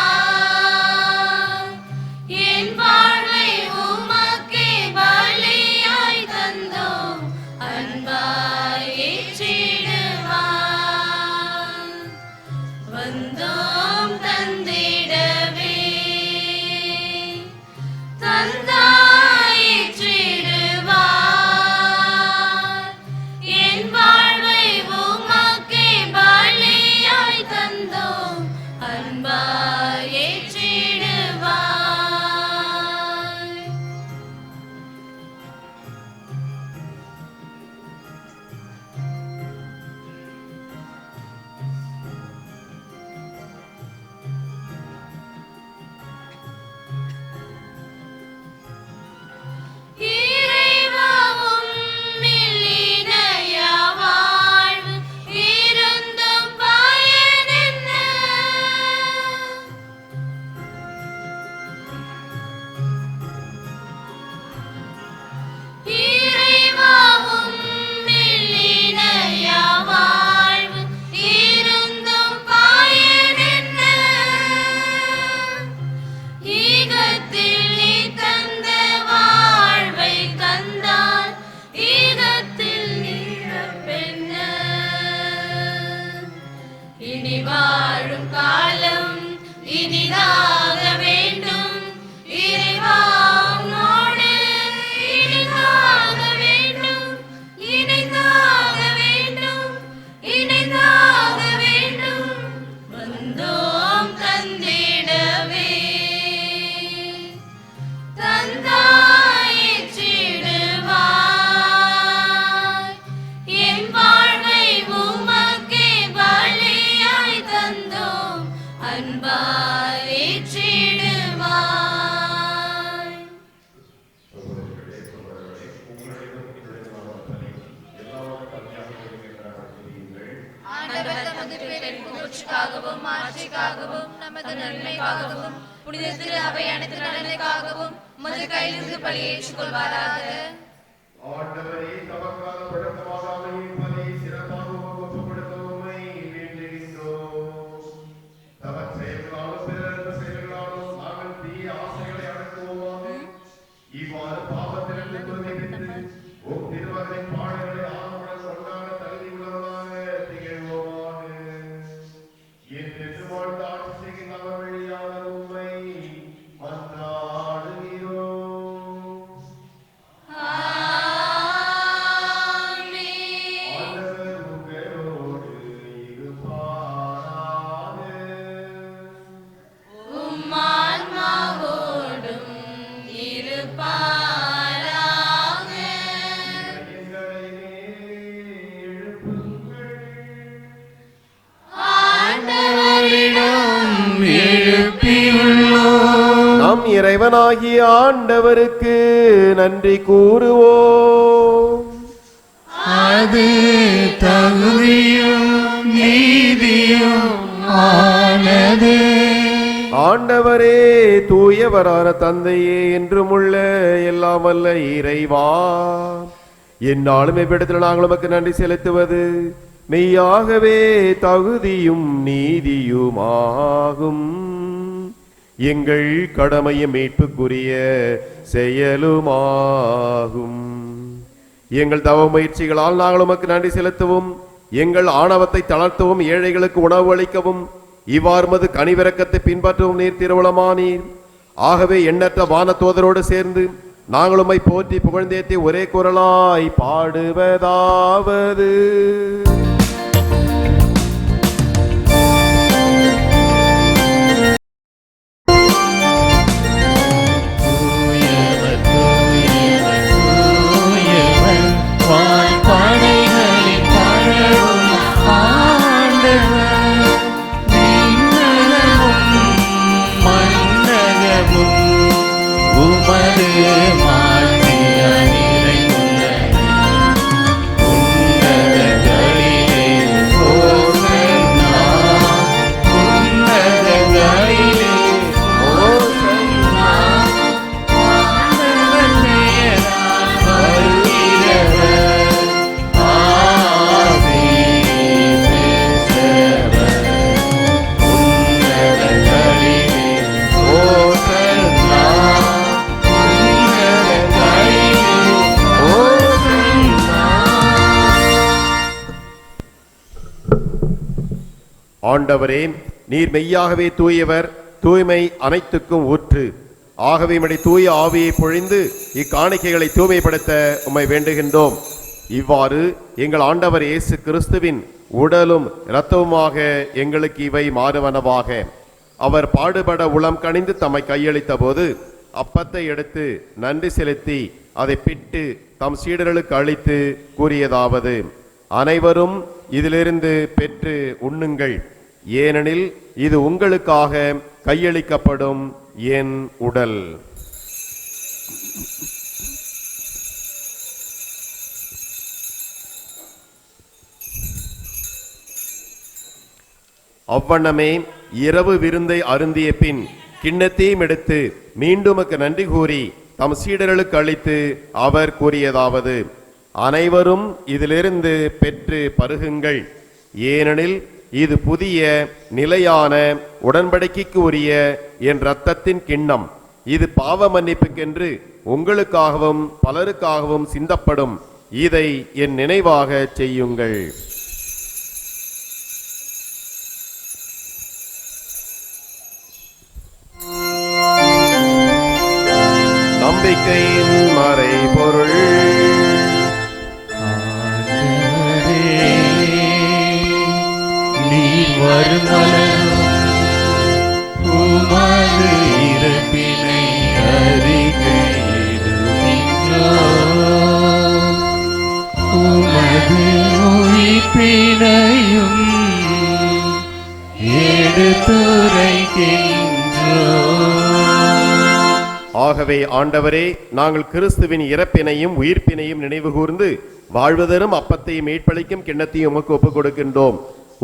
தந்தாயிற்றிடுவார் என் வாழ்வை உமக்கே பலியாய் தந்தோம் அன்பாய் ஏற்றிடுவார் வந்தோம் தந்திடவே தந்தாயிற்றிடுவார் என் வாழ்வை உமக்கே பலியாய் தந்தோம் அன்பாய் ஏற்றிடுவார் இறைவாவும் மில்லினைய வாழ்வு இருந்தும் பயனென்ன இறைவாவும் மில்லினைய வாழ்வு இருந்தும் பயனென்ன ஈகத்தில் நீ தந்த வாழ்வை தந்தால் ஈகத்தில் நீரப்பென்ன இனி வாழும் காலம் இனிதாக வேண்டும் இறைவா உன்னோடு இணைந்தாக வேண்டும் இணைந்தாக வேண்டும் இணைந்தாக வேண்டும் வந்தோம் தந்திடவே தந்தாயிற்றிடுவார் என் வாழ்வை உமக்கே பலியாய் தந்தோம் அன்பாய் ஏற்றிடுவார் ஆண்டவர் தமது பேரின் புகழ்ச்சிக்காகவும் மாட்சிக்காகவும் நமது நன்மைக்காகவும் புனித திரு அவை அனைத்து நலனுக்காகவும் உமது கையிலிருந்து பலியேற்றுக் கொள்வாராக. ஆண்டவரே, தமக்காக பழக்கமாக அமையும் பலி சிறப்பாக உமக்கு ஒப்புக்கொடுக்க உம்மை வேண்டுகின்றோம். தமது செயல்களாலும் பிறரது செயல்களாலும் நாங்கள் தீய ஆசைகளை அடக்குவோமாக. இவ்வாறு பாவத்திலிருந்து தூய்மை பெற்று உம் திருமகனின் பாடல்களை ஆர்வமுடன் கொண்டாட தகுதி உள்ளவர்களாக திகழ்வோமாக. என்றென்று வாழ்ந்து ஆட்சி செய்கின்ற அவர் வழியாக உம்மை மன்றாடுகிறோம். ஆண்டவர் உங்களோடு இருப்பாராக. உம் ஆன்மாவோடும் இருப்பாராக. எங்களை எழுப்புங்கள். ஆண்டவரிடம் எழுப்பியுள்ளோம். நம் இறைவனாகிய ஆண்டவருக்கு நன்றி கூறுவோம். அது தகுதியும் நீதியும் ஆனது. ஆண்டவரே, தூயவரான தந்தையே, என்றுமுள்ள எல்லாம் வல்ல இறைவா, எந்நாளும் எவ்விடத்தில் நாங்கள் உமக்கு நன்றி செலுத்துவது மெய்யாகவே தகுதியும் நீதியுமாகும். எங்கள் கடமையும் மீட்புக்குரிய செயலுமாகும். எங்கள் தவ முயற்சிகளால் நாங்கள் உமக்கு நன்றி செலுத்தவும், எங்கள் ஆணவத்தை தளர்த்தவும், ஏழைகளுக்கு உணவு அளிக்கவும், இவ்வாறு மது கனிவிரக்கத்தை பின்பற்றவும் நீர் திருவுளமானீர். ஆகவே எண்ணற்ற வானதூதரோடு சேர்ந்து நாங்கள் உம்மை போற்றி புகழ்ந்தேத்தி ஒரே குரலாய் பாடுவதாவது: வான்படைகளின் படையும் ஆண்டவர், விண்ணகமும் மண்ணகமும் உமது மாட்சியால் நிறைந்துள்ளன. உன்னதங்களிலே ஓசன்னா, உன்னதங்களிலே ஓசன்னா. ஆண்டவர் பெயரால் வருகிறவர், ஆசி பெற்றவர். உன்னதங்களிலே ஓசன்னா, உன்னதங்களிலே ஓசன்னா. ஆண்டவரே, நீர் மெய்யாகவே தூயவர், தூய்மை அனைத்துக்கும் ஊற்று. ஆகவே உம்முடைய தூய ஆவியை பொழிந்து இக்காணிக்கைகளை தூய்மைப்படுத்த உம்மை வேண்டுகின்றோம். இவ்வாறு எங்கள் ஆண்டவர் இயேசு கிறிஸ்துவின் உடலும் இரத்தவுமாக எங்களுக்கு இவை மாறுவனவாக. அவர் பாடுபட உளம் கனிந்து தம்மை கையளித்த போது அப்பத்தை எடுத்து நன்றி செலுத்தி அதை பிட்டு தம் சீடர்களுக்கு அளித்து கூறியதாவது: அனைவரும் இதிலிருந்து பெற்று உண்ணுங்கள், ஏனெனில் இது உங்களுக்காக கையளிக்கப்படும் என் உடல். அவ்வண்ணமே இரவு விருந்தை அருந்திய பின் கிண்ணத்தையும் எடுத்து மீண்டுமக்கு நன்றி கூறி தம் சீடர்களுக்கு அளித்து அவர் கூறியதாவது: அனைவரும் இதிலிருந்து பெற்று பருகுங்கள், ஏனெனில் இது புதிய நிலையான உடன்படிக்கைக்கு உரிய என் இரத்தத்தின் கிண்ணம். இது பாவ மன்னிப்புக்கென்று உங்களுக்காகவும் பலருக்காகவும் சிந்தப்படும். இதை என் நினைவாக செய்யுங்கள். நம்பிக்கையின் மறைபொருள். நீர் வருமளவும் உமது இறப்பினை அறிக்கையிடுகின்றோம், உமது உயிர்ப்பினையும் எடுத்துரைக்கின்றோம். ஆகவே ஆண்டவரே, நாங்கள் கிறிஸ்துவின் இறப்பினையும் உயிர்ப்பினையும் நினைவு கூர்ந்து வாழ்வதரும் அப்பத்தையும் மீட்பளிக்கும் கிண்ணத்தையும் உமக்கு ஒப்புக் கொடுக்கின்றோம்.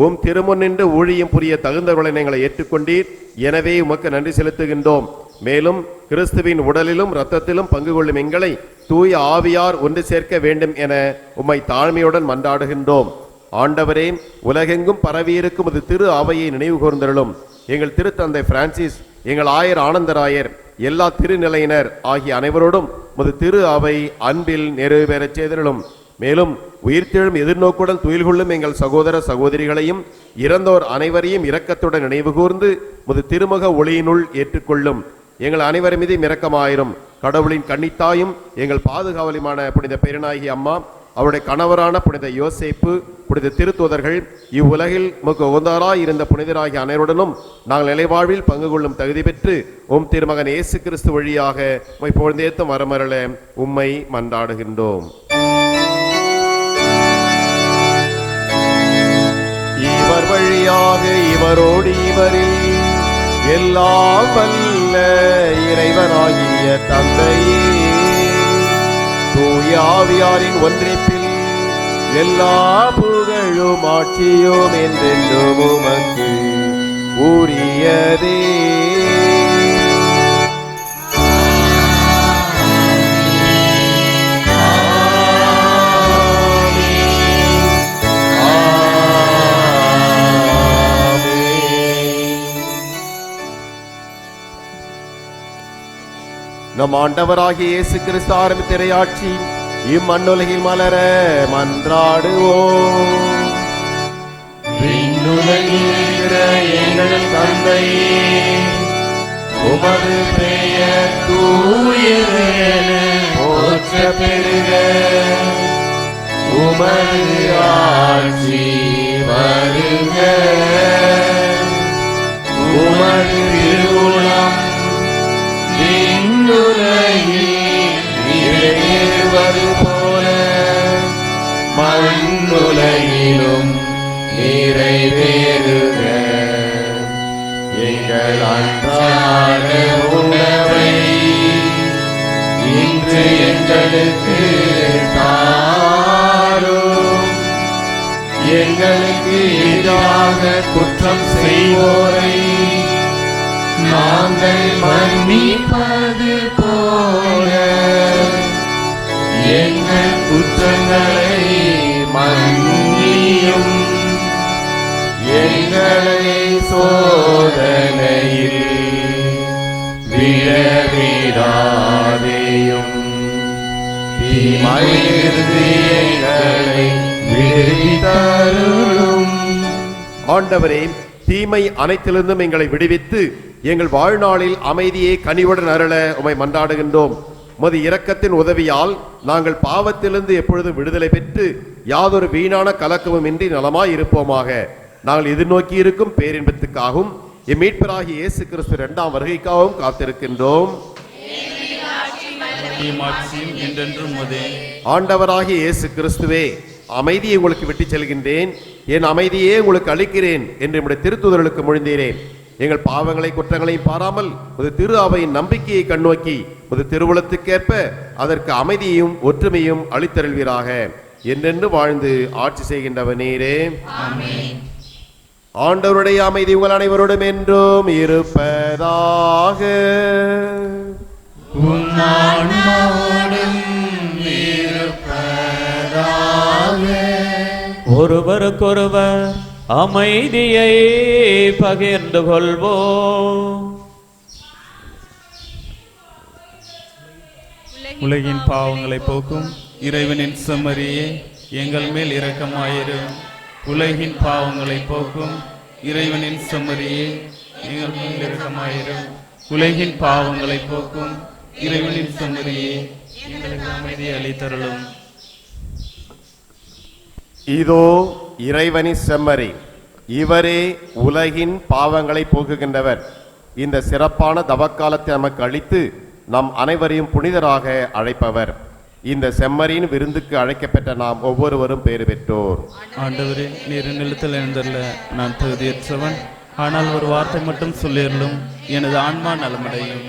உம் திருமுன்னின்று ஊழியம் புரிய தகுந்தவர்களை எங்களை ஏற்றுக்கொண்டீர். எனவே உமக்கு நன்றி செலுத்துகின்றோம். மேலும் கிறிஸ்துவின் உடலிலும் இரத்தத்திலும் பங்கு கொள்ளும் எங்களை தூய ஆவியார் ஒன்று சேர்க்க வேண்டும் என உம்மை தாழ்மையுடன் மன்றாடுகின்றோம். ஆண்டவரே, உலகெங்கும் பரவியிருக்கும் அது திரு அவையை நினைவு கூர்ந்தருளும். எங்கள் திருத்தந்தை பிரான்சிஸ், எங்கள் ஆயர் ஆனந்தராயர், எல்லா திருநிலையினர் ஆகிய அனைவரோடும் முது திரு அவை அன்பில் நிறைவேறச் செய்தருளும். மேலும் உயிர்த்தெழும் எதிர்நோக்குடன் துயில் கொள்ளும் எங்கள் சகோதர சகோதரிகளையும் இறந்தோர் அனைவரையும் இரக்கத்துடன் நினைவு கூர்ந்து முது திருமுக ஒளியினுள் ஏற்றுக்கொள்ளும். எங்கள் அனைவர் மீதும் இரக்கமாயிரும். கடவுளின் கன்னித்தாயும் எங்கள் பாதுகாவலியுமான புனித பெருநாயகி அம்மா, அவருடைய கணவரான புனித யோசேப்பு, புனித திருத்தூதர்கள், இவ்வுலகில் உமக்கு உகந்தவராய் இருந்த புனிதராகிய அனைவருடனும் நாங்கள் நிலைவாழ்வில் பங்கு கொள்ளும் தகுதி பெற்று உம் திருமகன் இயேசு கிறிஸ்து வழியாக உம்மை புகழ்ந்தேத்தும் வரமருள உம்மை மன்றாடுகின்றோம். இவர் வழியாக இவரோடு இவரில் எல்லாம் வல்ல இறைவனாகிய தந்தையே, தூய ஆவியாரின் ஒன்றிப்பில் எல்லா புகழும் ஆட்சியும் என்றென்றும் உமக்கு உரியதே. நம் ஆண்டவராகிய இயேசு கிறிஸ்து ஆரம்பித்த இறையாட்சி இம்மண்ணுலகில் மலர மன்றாடுவோம். விண்ணுலகில் எங்கள் தந்தையே, உமது பெயர் தூயது என போற்ற பெறுக. உமது ஆட்சி வருக. உமது திருவுளம் விண்ணுலகில் நிறைவேறுவது போல மண்ணுலகிலும் நிறைவேறுக. எங்கள் அன்றாட உணவை இன்று எங்களுக்கு தாரும். எங்களுக்கு எதிராக குற்றம் செய்வோரை நாங்கள் மன்னிப்பது போல எங்கள் குற்றங்களை மன்னியும். எங்களை சோதனையில் விழவிடாதேயும், தீமையிலிருந்து எங்களை விடுவித்தருளும். ஆண்டவரே, தீமை அனைத்திலிருந்தும் எங்களை விடுவித்து எங்கள் வாழ்நாளில் அமைதியை கனிவுடன் அருள உம்மை மன்றாடுகின்றோம். உமது இரக்கத்தின் உதவியால் நாங்கள் பாவத்திலிருந்து எப்பொழுதும் விடுதலை பெற்று யாதொரு வீணான கலக்கமும் இன்றி நலமாய் இருப்போமாக. நாங்கள் எதிர்நோக்கி இருக்கும் பேரின்பத்துக்காகவும் இம்மீட்பராகிய இயேசு கிறிஸ்து இரண்டாம் வருகைக்காகவும் காத்திருக்கின்றோம். ஆண்டவராகிய இயேசு கிறிஸ்துவே, அமைதியை உங்களுக்கு விட்டுச் செல்கின்றேன், என் அமைதியே உங்களுக்கு அளிக்கிறேன் என்று நம்முடைய திருத்தூதர்களுக்கு மொழிந்தீரேன். எங்கள் பாவங்களை குற்றங்களையும் பாராமல் ஒரு திரு அவையின் நம்பிக்கையை கண்ணோக்கி ஒரு திருவுளத்துக்கேற்ப அதற்கு அமைதியையும் ஒற்றுமையும் அளித்தருள்வீராக. என்றென்று வாழ்ந்து ஆட்சி செய்கின்றவர் நீரே. ஆண்டவருடைய அமைதி உங்கள் அனைவரோடும் என்றும் இருப்பதாக. ஒருவருக்கொருவர் அமைதியை பகிர்ந்து கொள்வோம். உலகின் பாவங்களை போக்கும் இறைவனின் செம்மறியே, எங்கள் மேல் இரக்கமாயிரும். உலகின் பாவங்களை போக்கும் இறைவனின் செம்மறியே, எங்கள் மேல் இரக்கமாயிரும். உலகின் பாவங்களை போக்கும் இறைவனின் செம்மறியே, எங்களுக்கு அமைதி அளித்தருளும். இதோ இறைவனின் செம்மறி, இவரே உலகின் பாவங்களை போக்குகின்றவர். இந்த சிறப்பான தவக்காலத்தை நமக்கு அளித்து நம் அனைவரையும் புனிதராக அழைப்பவர். இந்த செம்மறியின் விருந்துக்கு அழைக்கப்பட்ட நாம் ஒவ்வொருவரும் பேறு பெற்றோர். ஆண்டவரே, நீர் நிலத்தில் எழுந்தருள நான் தகுதியற்றவன், ஆனால் ஒரு வார்த்தை மட்டும் சொல்லியருளும், எனது ஆன்மா நலமடையும்.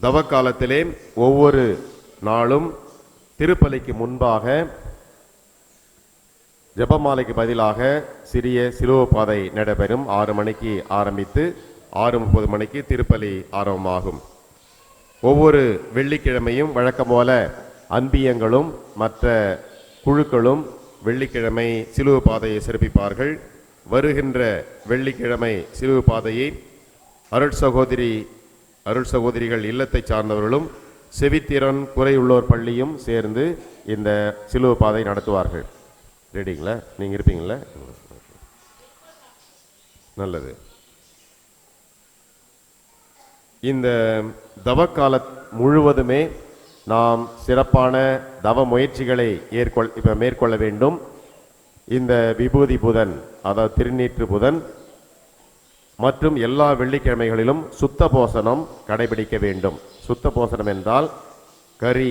தவக்காலத்திலே ஒவ்வொரு நாளும் திருப்பலிக்கு முன்பாக ஜெபமாலைக்கு பதிலாக சிறிய சிலுவை பாதை நடைபெறும். 6 மணிக்கு ஆரம்பித்து 6:30 மணிக்கு திருப்பலி ஆரம்பமாகும். ஒவ்வொரு வெள்ளிக்கிழமையும் வழக்கம் போல அன்பியங்களும் மற்ற குழுக்களும் வெள்ளிக்கிழமை சிலுவை பாதையை சிறப்பிப்பார்கள். வருகின்ற வெள்ளிக்கிழமை சிலுவை பாதையை அருள் சகோதரிகள் இல்லத்தை சார்ந்தவர்களும் செவித்திறன் குறையுள்ளோர் பள்ளியும் சேர்ந்து இந்த சிலுவை பாதை நடத்துவார்கள். ரெடிங்களா? நீங்கள் இருப்பீங்களா? நல்லது. இந்த தவக்கால முழுவதுமே நாம் சிறப்பான தவ முயற்சிகளை மேற்கொள்ள வேண்டும். இந்த விபூதி புதன், அதாவது திருநீற்று புதன் மற்றும் எல்லா வெள்ளிக்கிழமைகளிலும் சுத்த போசனம் கடைபிடிக்க வேண்டும். சுத்த போசனம் என்றால் கறி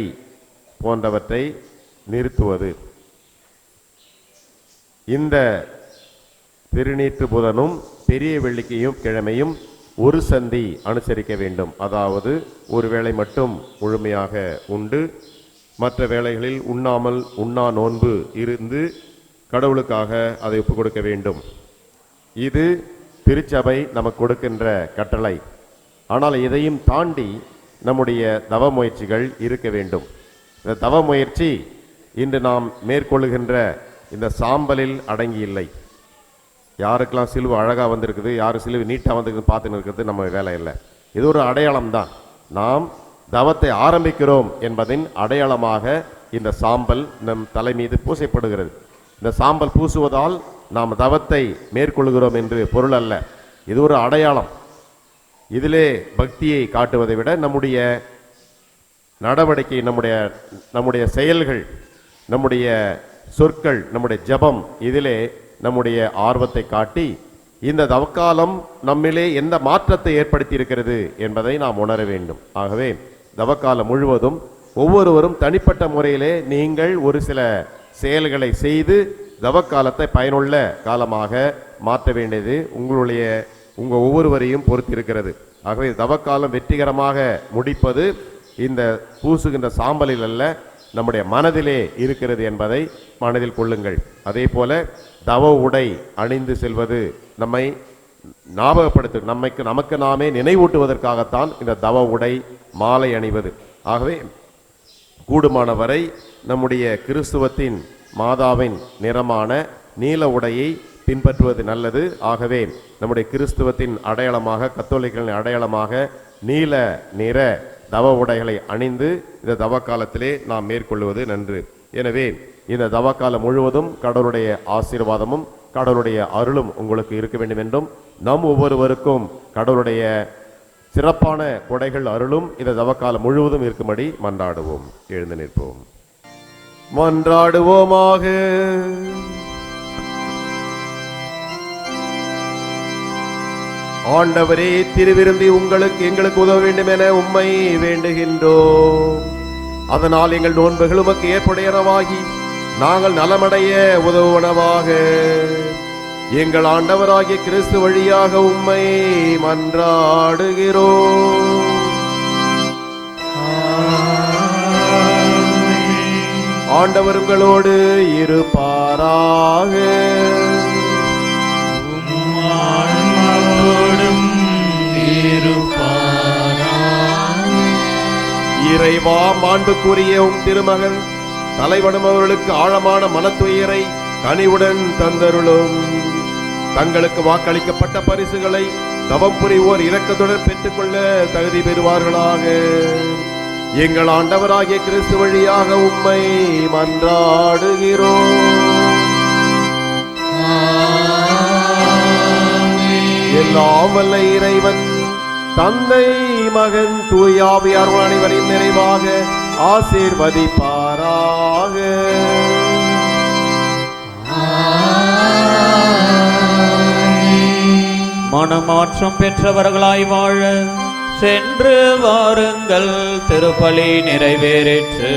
போன்றவற்றை நிறுத்துவது. இந்த திருநீற்று புதனும் பெரிய வெள்ளிக்கையும் கிழமையும் ஒரு சந்தி அனுசரிக்க வேண்டும். அதாவது ஒரு வேளை மட்டும் முழுமையாக உண்டு, மற்ற வேளைகளில் உண்ணா நோன்பு இருந்து கடவுளுக்காக அதை ஒப்புக் கொடுக்க வேண்டும். இது திருச்சபை நமக்கு கொடுக்கின்ற கட்டளை. ஆனால் இதையும் தாண்டி நம்முடைய தவ முயற்சிகள் இருக்க வேண்டும். இந்த தவ முயற்சி இன்று நாம் மேற்கொள்ளுகின்ற இந்த சாம்பலில் அடங்கி இல்லை. யாருக்கெல்லாம் சிலுவை அழகாக வந்திருக்குது, யார் சிலுவை நீட்டாக வந்திருக்குது பார்த்துன்னு இருக்கிறது நம்ம வேலை இல்லை. இது ஒரு அடையாளம் தான். நாம் தவத்தை ஆரம்பிக்கிறோம் என்பதின் அடையாளமாக இந்த சாம்பல் நம் தலை மீது பூசைப்படுகிறது. இந்த சாம்பல் பூசுவதால் நாம் தவத்தை மேற்கொள்கிறோம் என்று பொருள் அல்ல. இது ஒரு அடையாளம். இதிலே பக்தியை காட்டுவதை விட நம்முடைய நடவடிக்கை, நம்முடைய செயல்கள், நம்முடைய சொற்கள், நம்முடைய ஜெபம், இதிலே நம்முடைய ஆர்வத்தை காட்டி இந்த தவக்காலம் நம்மிலே எந்த மாற்றத்தை ஏற்படுத்தி இருக்கிறது என்பதை நாம் உணர வேண்டும். ஆகவே தவக்காலம் முழுவதும் ஒவ்வொருவரும் தனிப்பட்ட முறையிலே நீங்கள் ஒரு சில செயல்களை செய்து தவக்காலத்தை பயனுள்ள காலமாக மாற்ற வேண்டியது உங்கள் ஒவ்வொருவரையும் பொறுத்திருக்கிறது. ஆகவே தவக்காலம் வெற்றிகரமாக முடிப்பது இந்த பூசுகின்ற சாம்பலில் அல்ல, நம்முடைய மனதிலே இருக்கிறது என்பதை மனதில் கொள்ளுங்கள். அதே போல தவ உடை அணிந்து செல்வது நம்மை ஞாபகப்படுத்து, நமக்கு நாமே நினைவூட்டுவதற்காகத்தான் இந்த தவ உடை மாலை அணிவது. ஆகவே கூடுமான வரை நம்முடைய கிறிஸ்துவத்தின் மாதாவின் நிறமான நீல உடையை பின்பற்றுவது நல்லது. ஆகவே நம்முடைய கிறிஸ்துவத்தின் அடையாளமாக, கத்தோலிக்கர்களின் அடையாளமாக நீல நிற தவ உடைகளை அணிந்து இந்த தவக்காலத்திலே நாம் மேற்கொள்வது நன்று. எனவே இந்த தவக்காலம் முழுவதும் கடவுளுடைய ஆசீர்வாதமும் கடவுளுடைய அருளும் உங்களுக்கு இருக்க வேண்டும் என்றும், நம் ஒவ்வொருவருக்கும் கடவுளுடைய சிறப்பான கொடைகள் அருளும் இந்த தவக்காலம் முழுவதும் இருக்கும்படி மன்றாடுவோம். எழுந்து நிற்போம், மன்றாடுவோமாக. ஆண்டவரே, திருவிருந்தி எங்களுக்கு உதவ வேண்டும் என உம்மை வேண்டுகின்றோம். அதனால் எங்கள் நோன்புகள் உமக்கு ஏற்புடையனவாகி நாங்கள் நலமடைய உதவுவனவாக. எங்கள் ஆண்டவராகிய கிறிஸ்து வழியாக உம்மை மன்றாடுகிறோம். ஆண்டவர் உங்களோடு இருப்பாராக. இறைவா, மாண்புக்குரிய உம் திருமகன் தலைவனும் அவர்களுக்கு ஆழமான மனத்துயரை கனிவுடன் தந்தருளும். தங்களுக்கு வாக்களிக்கப்பட்ட பரிசுகளை தவம் புரிவோர் இரக்கத்துடன் பெற்றுக்கொள்ள தகுதி பெறுவார்களாக. எங்கள் ஆண்டவராகிய கிறிஸ்து வழியாக உம்மை மன்றாடுகிறோம். எல்லாம் வல்ல இறைவன் தந்தை, மகன், தூய ஆவியார் அனைவரையும் நிறைவாக ஆசீர்வதிப்பாராக. மனமாற்றம் பெற்றவர்களாய் வாழ சென்று வாருங்கள், திருப்பலி நிறைவேறிற்று.